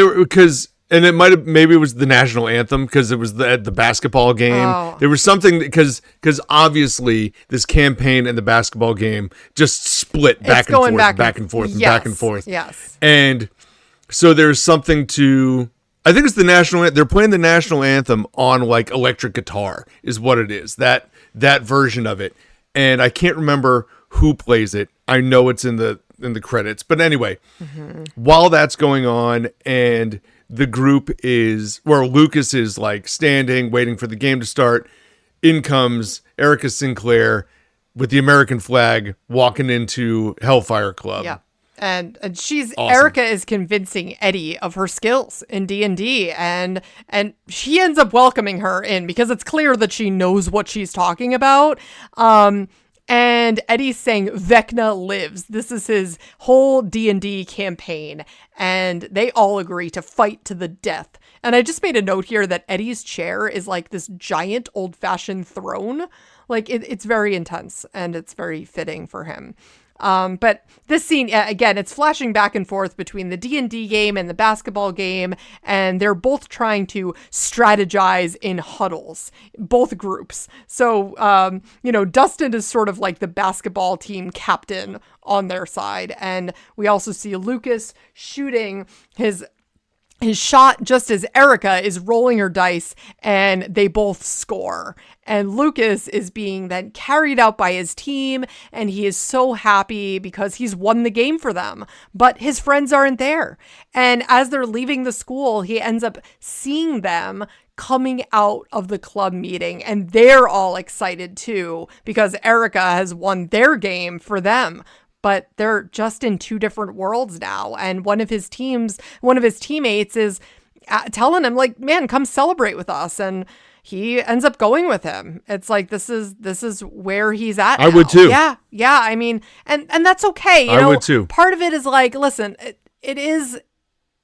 and it might have, maybe it was the national anthem because it was the basketball game. Oh. There was something because obviously this campaign and the basketball game just split back and forth. Yes. And so there's something to, I think it's the national, they're playing the national anthem on like electric guitar is what it is. That version of it. And I can't remember who plays it. I know it's in the credits. But anyway, while that's going on and the group is where Lucas is like standing, waiting for the game to start. In comes Erica Sinclair with the American flag walking into Hellfire Club. Yeah. And she's awesome. Erica is convincing Eddie of her skills in D&D and she ends up welcoming her in because it's clear that she knows what she's talking about. And Eddie's saying Vecna lives. This is his whole D&D campaign. And they all agree to fight to the death. And I just made a note here that Eddie's chair is like this giant old-fashioned throne. Like, it's very intense and it's very fitting for him. But this scene, again, it's flashing back and forth between the D&D game and the basketball game, and they're both trying to strategize in huddles, both groups. So, Dustin is sort of like the basketball team captain on their side, and we also see Lucas shooting his shot just as Erica is rolling her dice and they both score. And Lucas is being then carried out by his team and he is so happy because he's won the game for them. But his friends aren't there. And as they're leaving the school, he ends up seeing them coming out of the club meeting and they're all excited too because Erica has won their game for them. But they're just in two different worlds now. And one of his teammates is telling him like, man, come celebrate with us. And he ends up going with him. It's like, this is where he's at now. I would too. Yeah. I mean, and that's okay. I would too. Part of it is like, listen, it is,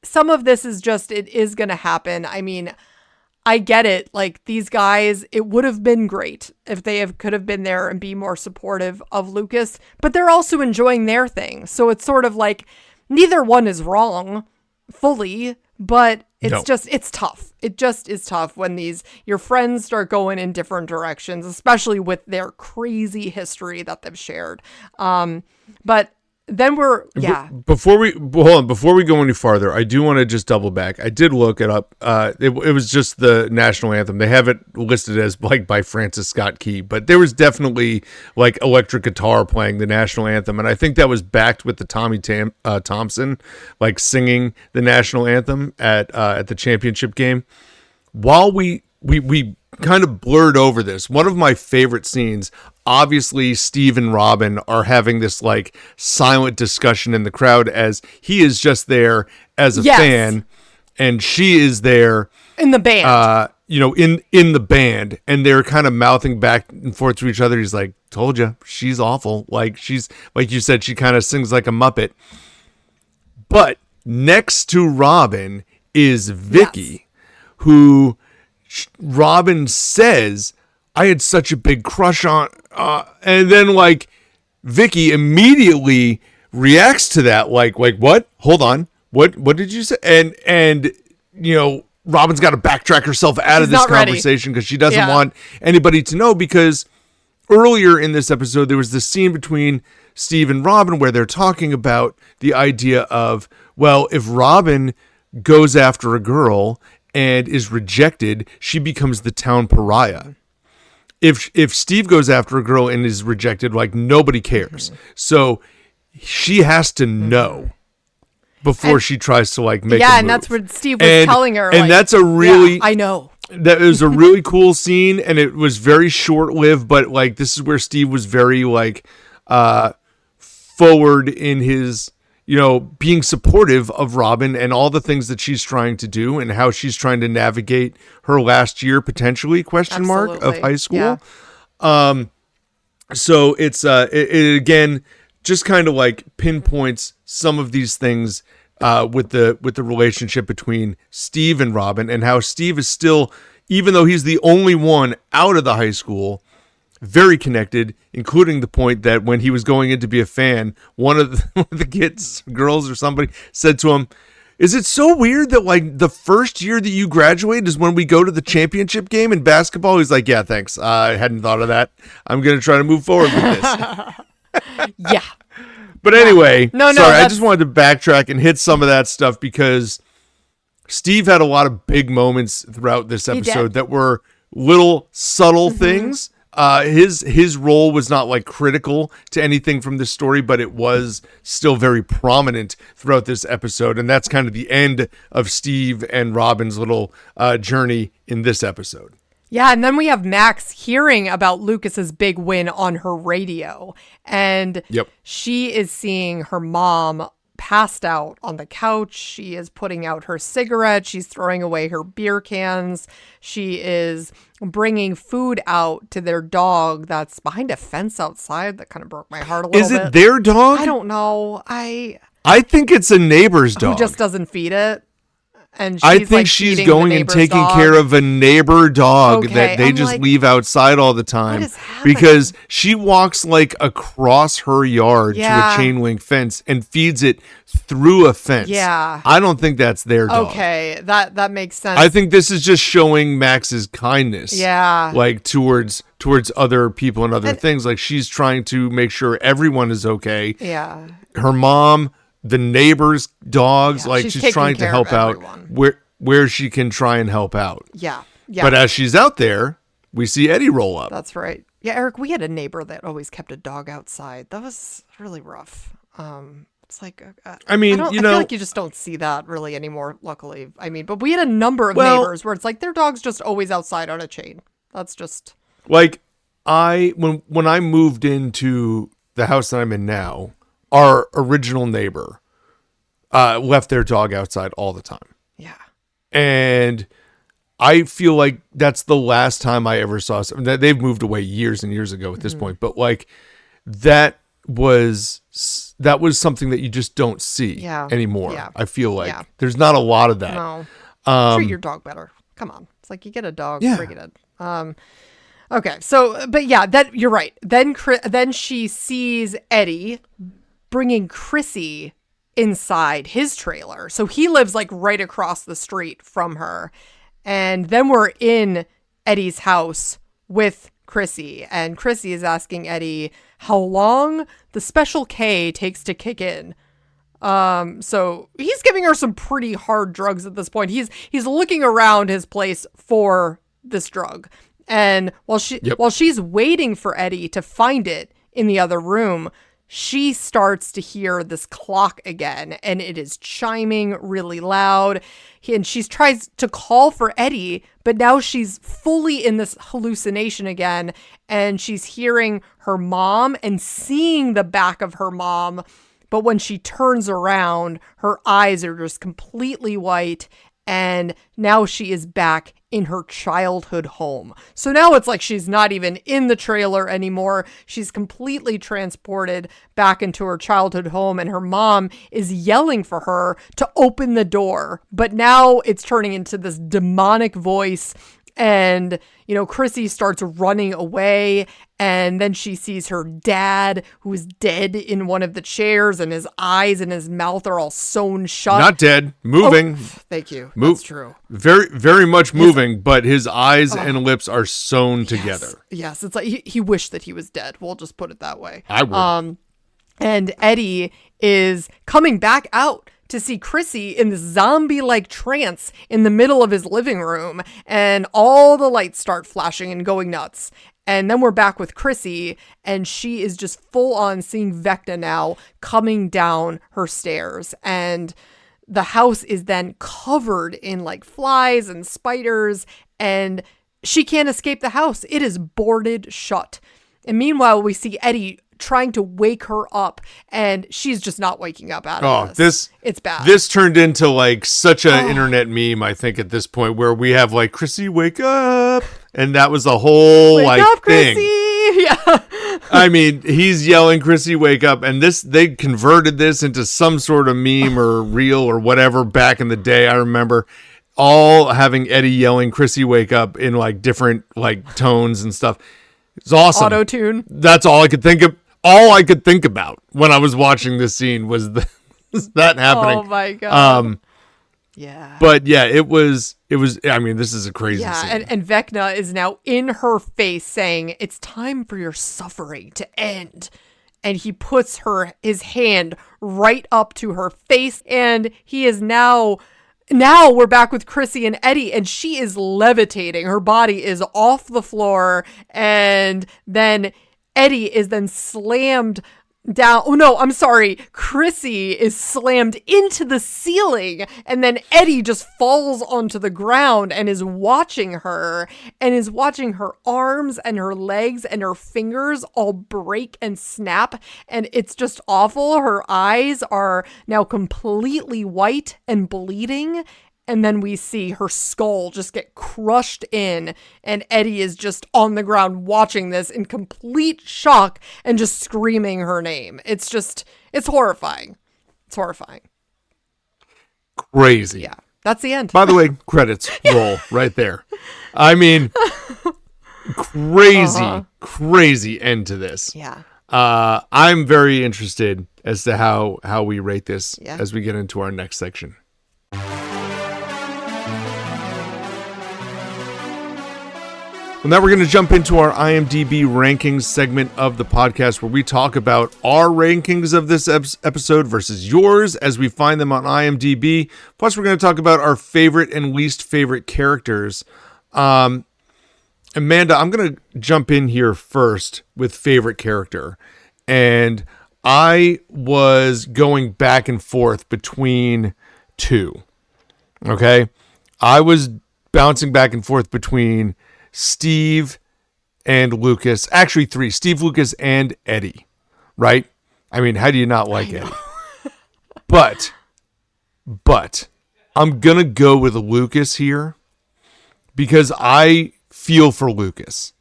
some of this is just, it is going to happen. I mean, I get it. Like these guys, it would have been great if they could have been there and be more supportive of Lucas, but they're also enjoying their thing. So it's sort of like neither one is wrong fully, but it's tough. It just is tough when your friends start going in different directions, especially with their crazy history that they've shared. But then before we go any farther, I do want to just double back. I did look it up. It was just the national anthem. They have it listed as like by Francis Scott Key, but there was definitely like electric guitar playing the national anthem, and I think that was backed with the Tommy Thompson like singing the national anthem at the championship game. While we kind of blurred over this, one of my favorite scenes. obviously Steve and Robin are having this like silent discussion in the crowd as he is just there as a fan and she is there in the band. In the band, and they're kind of mouthing back and forth to each other. He's like, told you, she's awful. Like, she's, like you said, she kind of sings like a Muppet. But next to Robin is Vicky, who Robin says, I had such a big crush on. And then, like, Vicky immediately reacts to that. Like, what? Hold on. What did you say? And Robin's got to backtrack herself out of this conversation because she doesn't want anybody to know, because earlier in this episode, there was this scene between Steve and Robin where they're talking about the idea of, well, if Robin goes after a girl and is rejected, she becomes the town pariah. If Steve goes after a girl and is rejected, like, nobody cares. So she has to know before she tries to like make a move. And that's what Steve was telling her. And that's a really, I know. That was a really cool scene, and it was very short-lived, but like this is where Steve was very like forward in his, being supportive of Robin and all the things that she's trying to do and how she's trying to navigate her last year potentially of high school. Yeah. So it's it again just kind of like pinpoints some of these things with the relationship between Steve and Robin, and how Steve is still, even though he's the only one out of the high school, very connected, including the point that when he was going in to be a fan, one of the kids, girls or somebody, said to him, is it so weird that like the first year that you graduate is when we go to the championship game in basketball? He's like, yeah, thanks. I hadn't thought of that. I'm going to try to move forward with this. Yeah. But anyway, no, sorry, I just wanted to backtrack and hit some of that stuff because Steve had a lot of big moments throughout this episode that were little subtle things. His role was not like critical to anything from this story, but it was still very prominent throughout this episode. And that's kind of the end of Steve and Robin's little journey in this episode. Yeah, and then we have Max hearing about Lucas's big win on her radio, and she is seeing her mom passed out on the couch. She is putting out her cigarette. She's throwing away her beer cans. She is bringing food out to their dog that's behind a fence outside. That kind of broke my heart a little bit. Is it their dog? I don't know. I think it's a neighbor's dog. Who just doesn't feed it. And I think she's going and taking care of a neighbor dog that they just leave outside all the time, because she walks like across her yard to a chain link fence and feeds it through a fence. Yeah. I don't think that's their dog. Okay, that makes sense. I think this is just showing Max's kindness. Yeah. Like towards other people and other things. Like she's trying to make sure everyone is okay. Yeah. Her mom, the neighbors' dogs, like she's trying to help out where she can try and help out. Yeah. But as she's out there, we see Eddie roll up. That's right. Yeah, Eric, we had a neighbor that always kept a dog outside. That was really rough. It's like, I feel like you just don't see that really anymore, luckily. But we had a number of neighbors where it's like their dog's just always outside on a chain. That's just like when I moved into the house that I'm in now, our original neighbor left their dog outside all the time. Yeah. And I feel like that's the last time I ever saw something. They've moved away years and years ago at this point. But like that was something that you just don't see anymore. Yeah. I feel like there's not a lot of that. No. Treat your dog better. Come on. It's like you get a dog, bring it in. Okay. So, but yeah, that you're right. Then she sees Eddie bringing Chrissy inside his trailer. So he lives like right across the street from her. And then we're in Eddie's house with Chrissy. And Chrissy is asking Eddie how long the Special K takes to kick in. So he's giving her some pretty hard drugs at this point. He's looking around his place for this drug. And while she's waiting for Eddie to find it in the other room, she starts to hear this clock again, and it is chiming really loud. And she tries to call for Eddie, but now she's fully in this hallucination again, and she's hearing her mom and seeing the back of her mom. But when she turns around, her eyes are just completely white, and now she is back in her childhood home. So now it's like she's not even in the trailer anymore. She's completely transported back into her childhood home, and her mom is yelling for her to open the door. But now it's turning into this demonic voice, and, Chrissy starts running away, and then she sees her dad, who is dead in one of the chairs, and his eyes and his mouth are all sewn shut. Not dead, moving. Oh, thank you. That's true. Very, very much moving, but his eyes and lips are sewn together. Yes, it's like he wished that he was dead. We'll just put it that way. I would. And Eddie is coming back out to see Chrissy in this zombie-like trance in the middle of his living room, and all the lights start flashing and going nuts. And then we're back with Chrissy, and she is just full on seeing Vecna now coming down her stairs. And the house is then covered in like flies and spiders, and she can't escape the house. It is boarded shut. And meanwhile, we see Eddie trying to wake her up, and she's just not waking up out of this. It's bad. This turned into like such an internet meme, I think, at this point, where we have like, Chrissy, wake up. And that was the whole wake up, thing. Chrissy! Yeah. I mean, he's yelling, Chrissy, wake up. And they converted this into some sort of meme or reel or whatever back in the day. I remember all having Eddie yelling, Chrissy, wake up, in like different like tones and stuff. It's awesome. Auto-tune. That's all I could think of. All I could think about when I was watching this scene was that happening. Oh my God. Yeah. But yeah, it was, I mean, this is a crazy scene. And Vecna is now in her face saying, it's time for your suffering to end. And he puts his hand right up to her face, and he is now we're back with Chrissy and Eddie, and she is levitating. Her body is off the floor, and then Eddie is then slammed down. Oh no, I'm sorry. Chrissy is slammed into the ceiling, and then Eddie just falls onto the ground and is watching her arms and her legs and her fingers all break and snap, and it's just awful. Her eyes are now completely white and bleeding. And then we see her skull just get crushed in, and Eddie is just on the ground watching this in complete shock and just screaming her name. It's horrifying. It's horrifying. Crazy. Yeah, that's the end. By the way, credits roll right there. I mean, crazy end to this. Yeah. I'm very interested as to how we rate this as we get into our next section. Well, now we're going to jump into our IMDb rankings segment of the podcast, where we talk about our rankings of this episode versus yours as we find them on IMDb. Plus, we're going to talk about our favorite and least favorite characters. Amanda, I'm going to jump in here first with favorite character. And I was going back and forth between two. Okay? I was bouncing back and forth between Steve and Lucas. Actually, three. Steve, Lucas, and Eddie. Right? I mean, how do you not like Eddie? But I'm going to go with Lucas here because I feel for Lucas.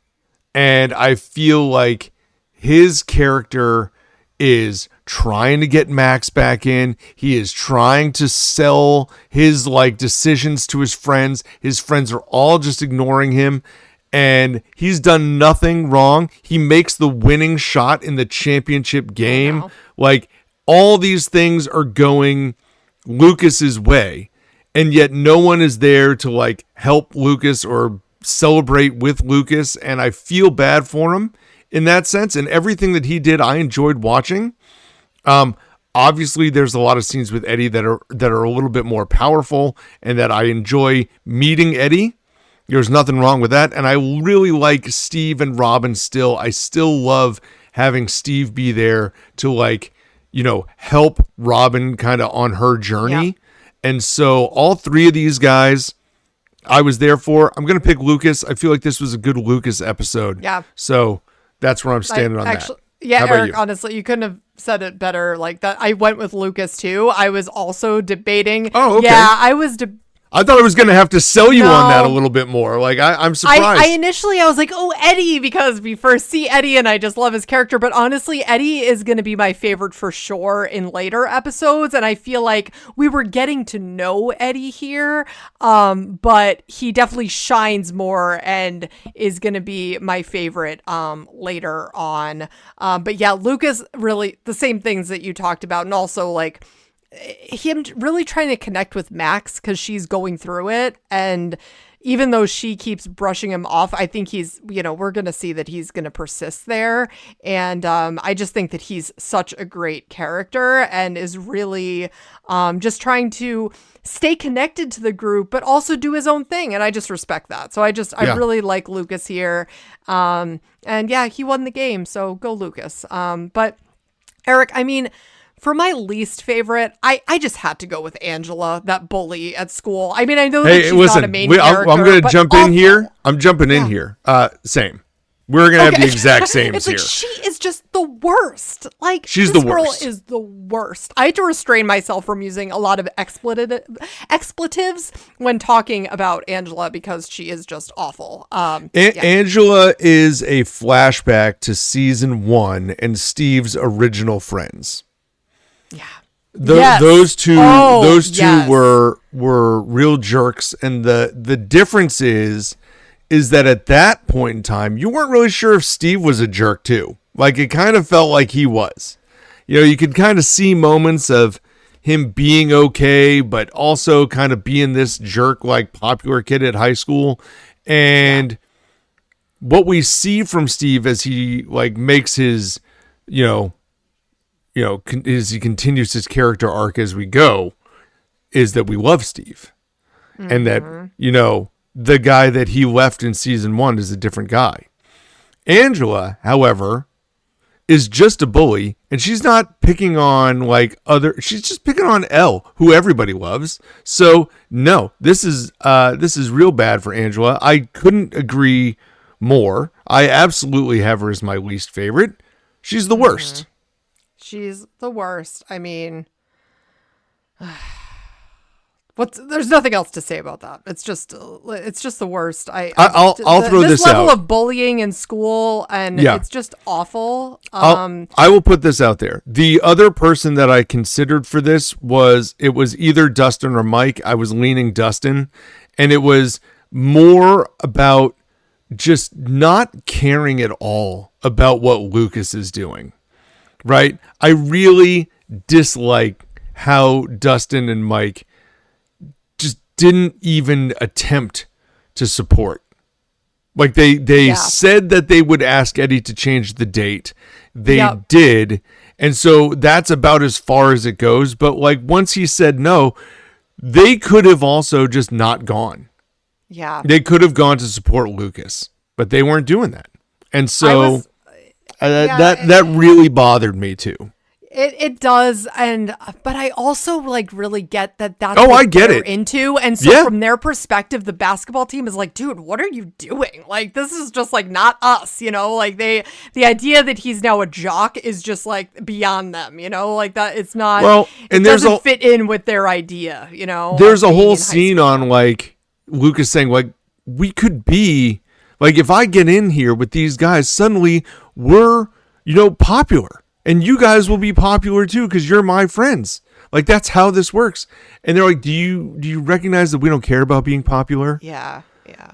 And I feel like his character is trying to get Max back in. He is trying to sell his like decisions to his friends. His friends are all just ignoring him, and he's done nothing wrong. He makes the winning shot in the championship game. Wow. Like, all these things are going Lucas's way, and yet no one is there to like help Lucas or celebrate with Lucas, and I feel bad for him in that sense. And everything that he did, I enjoyed watching. Obviously, there's a lot of scenes with Eddie that are a little bit more powerful, and that I enjoy meeting Eddie. There's nothing wrong with that. And I really like Steve and Robin still. I still love having Steve be there to like, help Robin kind of on her journey. Yeah. And so all three of these guys I was there for. I'm going to pick Lucas. I feel like this was a good Lucas episode. Yeah. So that's where I'm standing on that. Yeah, How about Eric, you? honestly, you couldn't have said it better like that. I went with Lucas too. I was also debating. Oh, okay. Yeah, I thought I was going to have to sell you on that a No. little bit more. Like, I'm surprised. I initially was like, oh, Eddie, because we first see Eddie and I just love his character. But honestly, Eddie is going to be my favorite for sure in later episodes. And I feel like we were getting to know Eddie here. But he definitely shines more and is going to be my favorite later on. But yeah, Lucas, really the same things that you talked about. And also like, him really trying to connect with Max because she's going through it. And even though she keeps brushing him off, I think he's, we're going to see that he's going to persist there. And I just think that he's such a great character and is really just trying to stay connected to the group, but also do his own thing. And I just respect that. So I really like Lucas here. And yeah, he won the game. So go Lucas. But Eric, I mean, for my least favorite, I just had to go with Angela, that bully at school. I mean, I know that she's not a main character. I'm going to jump in here. I'm jumping in Yeah. here. Same. We're going to have the exact same It's here. like she is just the worst. Like She's this the girl worst. is the worst. I had to restrain myself from using a lot of expletives when talking about Angela because she is just awful. Angela is a flashback to season 1 and Steve's original friends. Yeah. Those two yes. were real jerks, and the difference is that at that point in time you weren't really sure if Steve was a jerk too. Like it kind of felt like he was. You could kind of see moments of him being okay, but also kind of being this jerk like popular kid at high school. And what we see from Steve as he like makes his as he continues his character arc as we go, is that we love Steve. Mm-hmm. And that, the guy that he left in season 1 is a different guy. Angela, however, is just a bully, and she's not picking on she's just picking on Elle, who everybody loves. So no, this is real bad for Angela. I couldn't agree more. I absolutely have her as my least favorite. She's the worst. She's the worst. I mean, there's nothing else to say about that. It's just the worst. I'll throw this level out. of bullying in school, and it's just awful. I will put this out there. The other person that I considered for this was either Dustin or Mike. I was leaning Dustin, and it was more about just not caring at all about what Lucas is doing. Right? I really dislike how Dustin and Mike just didn't even attempt to support. Like they said that they would ask Eddie to change the date. They did. And so that's about as far as it goes. But like once he said no, they could have also just not gone. Yeah. They could have gone to support Lucas, but they weren't doing that. And so that really bothered me too. It does, but I also really get that that's what I get they're it into, and so from their perspective, the basketball team is like, dude, what are you doing? Like this is just not us, Like the idea that he's now a jock is just beyond them, Like that it's not. Well, and it doesn't fit in with their idea, There's a whole scene on Lucas saying we could be if I get in here with these guys, suddenly we're popular. And you guys will be popular too because you're my friends. That's how this works. And they're like, do you recognize that we don't care about being popular? Yeah.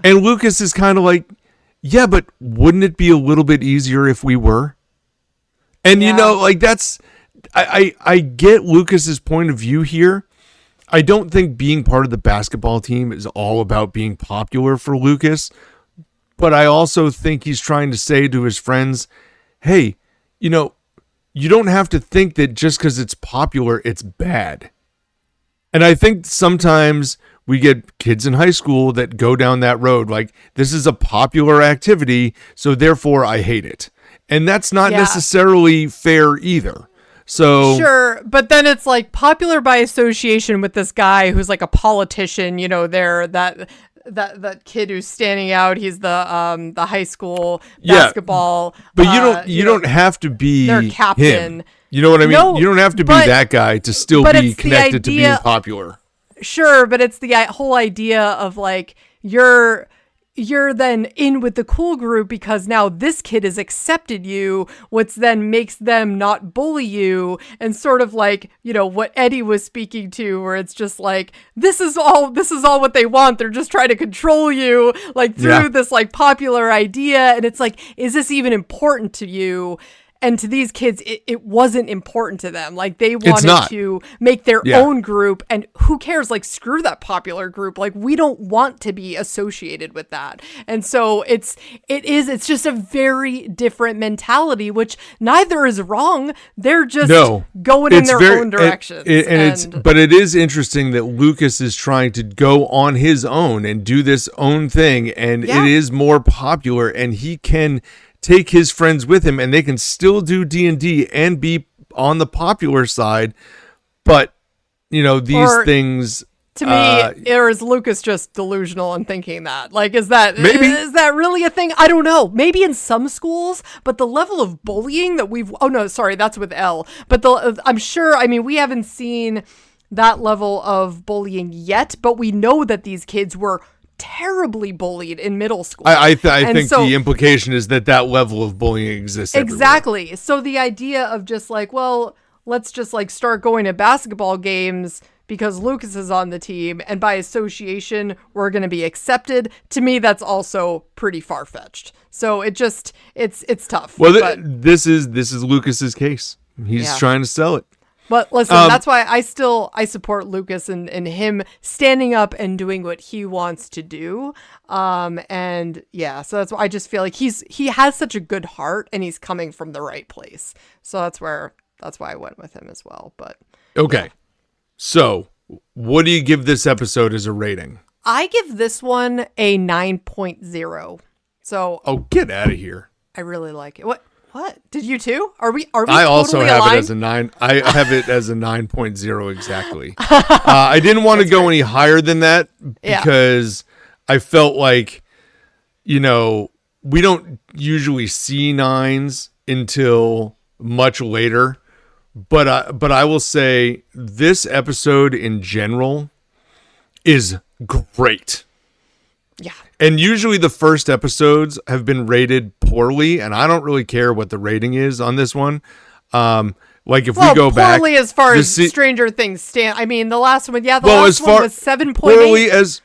And Lucas is kind of like, yeah, but wouldn't it be a little bit easier if we were? And that's I get Lucas's point of view here. I don't think being part of the basketball team is all about being popular for Lucas. But I also think he's trying to say to his friends, hey, you don't have to think that just because it's popular, it's bad. And I think sometimes we get kids in high school that go down that road. This is a popular activity, so therefore I hate it. And that's not necessarily fair either. So sure, but then it's like popular by association with this guy who's like a politician, that kid who's standing out, he's the high school basketball. But you don't have to be their captain. Him. You know what I mean? No, you don't have to be that guy to still be connected to being popular. Sure, but it's the whole idea of like you're then in with the cool group because now this kid has accepted you, which then makes them not bully you, and sort of like, what Eddie was speaking to, where it's just like, this is all what they want. They're just trying to control you, like through this like popular idea. And it's like, is this even important to you? And to these kids, it wasn't important to them. Like, they wanted to make their own group, and who cares? Like, screw that popular group. Like, we don't want to be associated with that. And so it's just a very different mentality, which neither is wrong. They're just going in their own directions. But it is interesting that Lucas is trying to go on his own and do this own thing, and it is more popular, and he can take his friends with him, and they can still do D&D and be on the popular side. But these things, to me, or is Lucas just delusional in thinking that? Like, is that really a thing? I don't know. Maybe in some schools, but the level of bullying that that's with L. But I'm sure. I mean, we haven't seen that level of bullying yet, but we know that these kids were terribly bullied in middle school. I think the implication is that level of bullying exists exactly everywhere. So the idea of just like, well, let's just like start going to basketball games because Lucas is on the team, and by association we're going to be accepted. To me, that's also pretty far-fetched. So it's tough. Well, this is Lucas's case. He's trying to sell it. But listen, that's why I support Lucas and him standing up and doing what he wants to do. So that's why I just feel like he has such a good heart, and he's coming from the right place. So that's why I went with him as well. But okay. So what do you give this episode as a rating? I give this one a 9.0. So get out of here. I really like it. What? Did you too? Are we I also totally have aligned? it as a 9. I have it as a 9.0 exactly. I didn't want to go any higher than that because I felt like, we don't usually see 9s until much later. But I will say this episode in general is great. Yeah. And usually the first episodes have been rated poorly, and I don't really care what the rating is on this one. Like if we go back, poorly as far as Stranger Things stand. I mean, the last one, last one was 7.8. Poorly as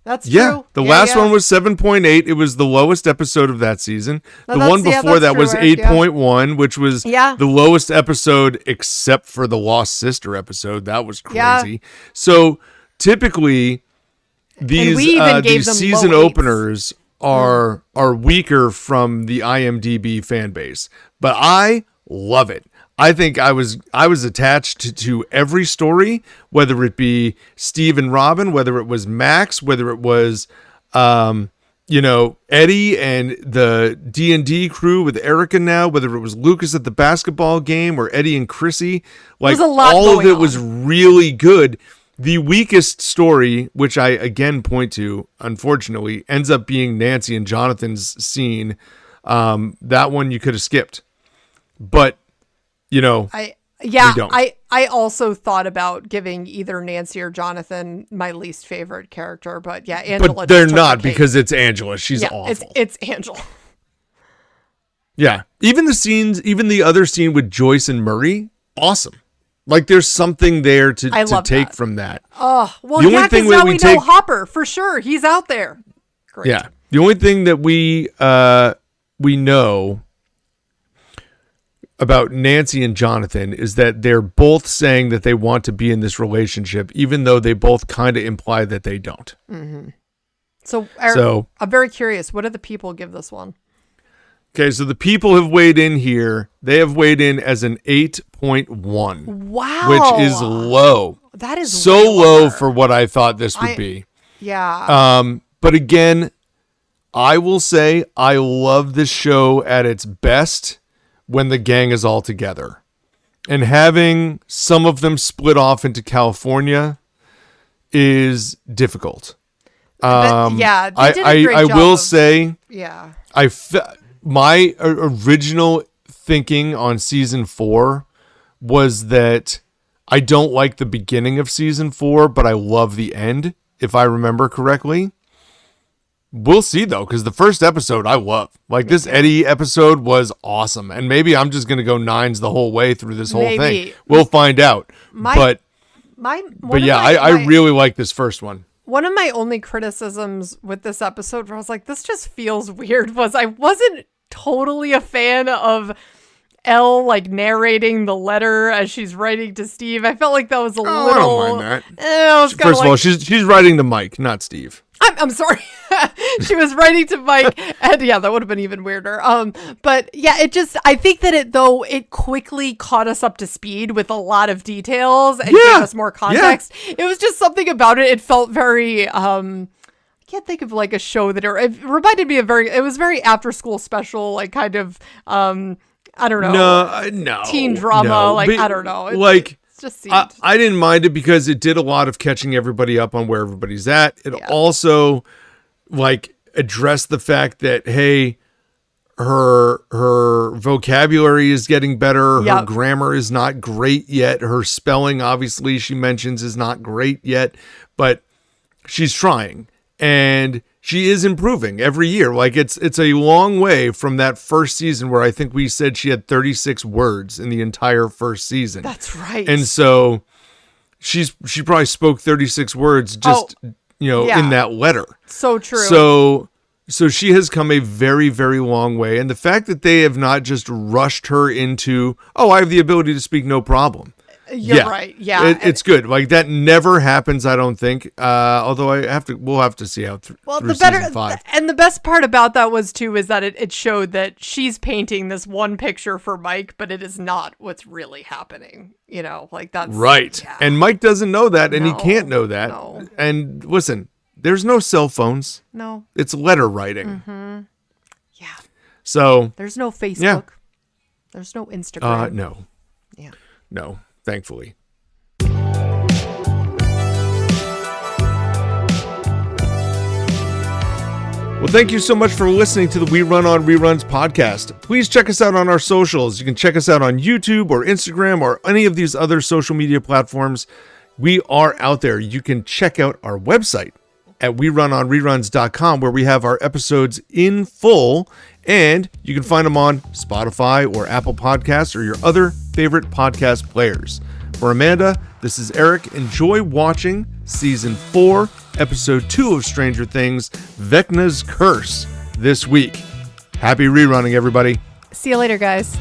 that's true. The last one was 7.8. It was the lowest episode of that season. The one before that was 8.1, which was the lowest episode except for the Lost Sister episode. That was crazy. Yeah. So typically, these season openers are weaker from the IMDb fan base, but I love it. I think I was attached to every story, whether it be Steve and Robin, whether it was Max, whether it was Eddie and the D&D crew with Erica now, whether it was Lucas at the basketball game or Eddie and Chrissy. Like, all of it was really good. The weakest story, which I again point to, unfortunately, ends up being Nancy and Jonathan's scene. That one you could have skipped. But, I also thought about giving either Nancy or Jonathan my least favorite character, but Angela. But they're not, because it's Angela. She's awful. It's Angela. Yeah. Even the other scene with Joyce and Murray, awesome. Like, there's something there to take from that. Oh, well, because now we know Hopper, for sure. He's out there. Great. Yeah. The only thing that we know about Nancy and Jonathan is that they're both saying that they want to be in this relationship, even though they both kind of imply that they don't. Mm-hmm. So I'm very curious. What do the people give this one? Okay, so the people have weighed in here. They have weighed in as an 8.1. Wow. Which is low. That is so low for what I thought this would be. Yeah. But again, I will say I love this show at its best when the gang is all together. And having some of them split off into California is difficult. They did a great I job will of- say, Yeah. my original thinking on season 4 was that I don't like the beginning of season 4, but I love the end, if I remember correctly. We'll see, though, because the first episode I love. Like, this Eddie episode was awesome. And maybe I'm just going to go 9s the whole way through this whole thing. We'll find out. I really like this first one. One of my only criticisms with this episode where I was like, this just feels weird, was I wasn't totally a fan of Elle like narrating the letter as she's writing to Steve. I felt like that was a little. I don't mind that. First of all, she's writing to Mike, not Steve. I'm sorry. She was writing to Mike, and yeah, that would have been even weirder. But yeah, I think that it quickly caught us up to speed with a lot of details and gave us more context. Yeah. It was just something about it. It felt very, I can't think of like a show that it reminded me of it was very after school special, like kind of, I don't know. No. Teen drama, no. I don't know. It just seemed... I didn't mind it because it did a lot of catching everybody up on where everybody's at. It also like addressed the fact that, hey, her vocabulary is getting better. Her grammar is not great yet. Her spelling, obviously, she mentions is not great yet, but she's trying and she is improving every year. Like it's a long way from that first season where I think we said she had 36 words in the entire first season. That's right. And so she probably spoke 36 words just, in that letter. So true. So she has come a very, very long way. And the fact that they have not just rushed her into, I have the ability to speak no problem. You're right. Yeah. It's good. Like that never happens, I don't think. Although we'll have to see how through season 5. And the best part about that is that it showed that she's painting this one picture for Mike, but it is not what's really happening. Like that's right. Yeah. And Mike doesn't know that, and he can't know that. No. And listen, there's no cell phones. No. It's letter writing. Mm-hmm. Yeah. So there's no Facebook. Yeah. There's no Instagram. No. Yeah. No. Thankfully. Well, thank you so much for listening to the We Run on Reruns podcast. Please check us out on our socials. You can check us out on YouTube or Instagram or any of these other social media platforms. We are out there. You can check out our website at werunonreruns.com where we have our episodes in full, and you can find them on Spotify or Apple Podcasts or your other favorite podcast players. For Amanda, this is Eric. Enjoy watching Season 4, Episode 2 of Stranger Things, Vecna's Curse, this week. Happy rerunning, everybody. See you later, guys.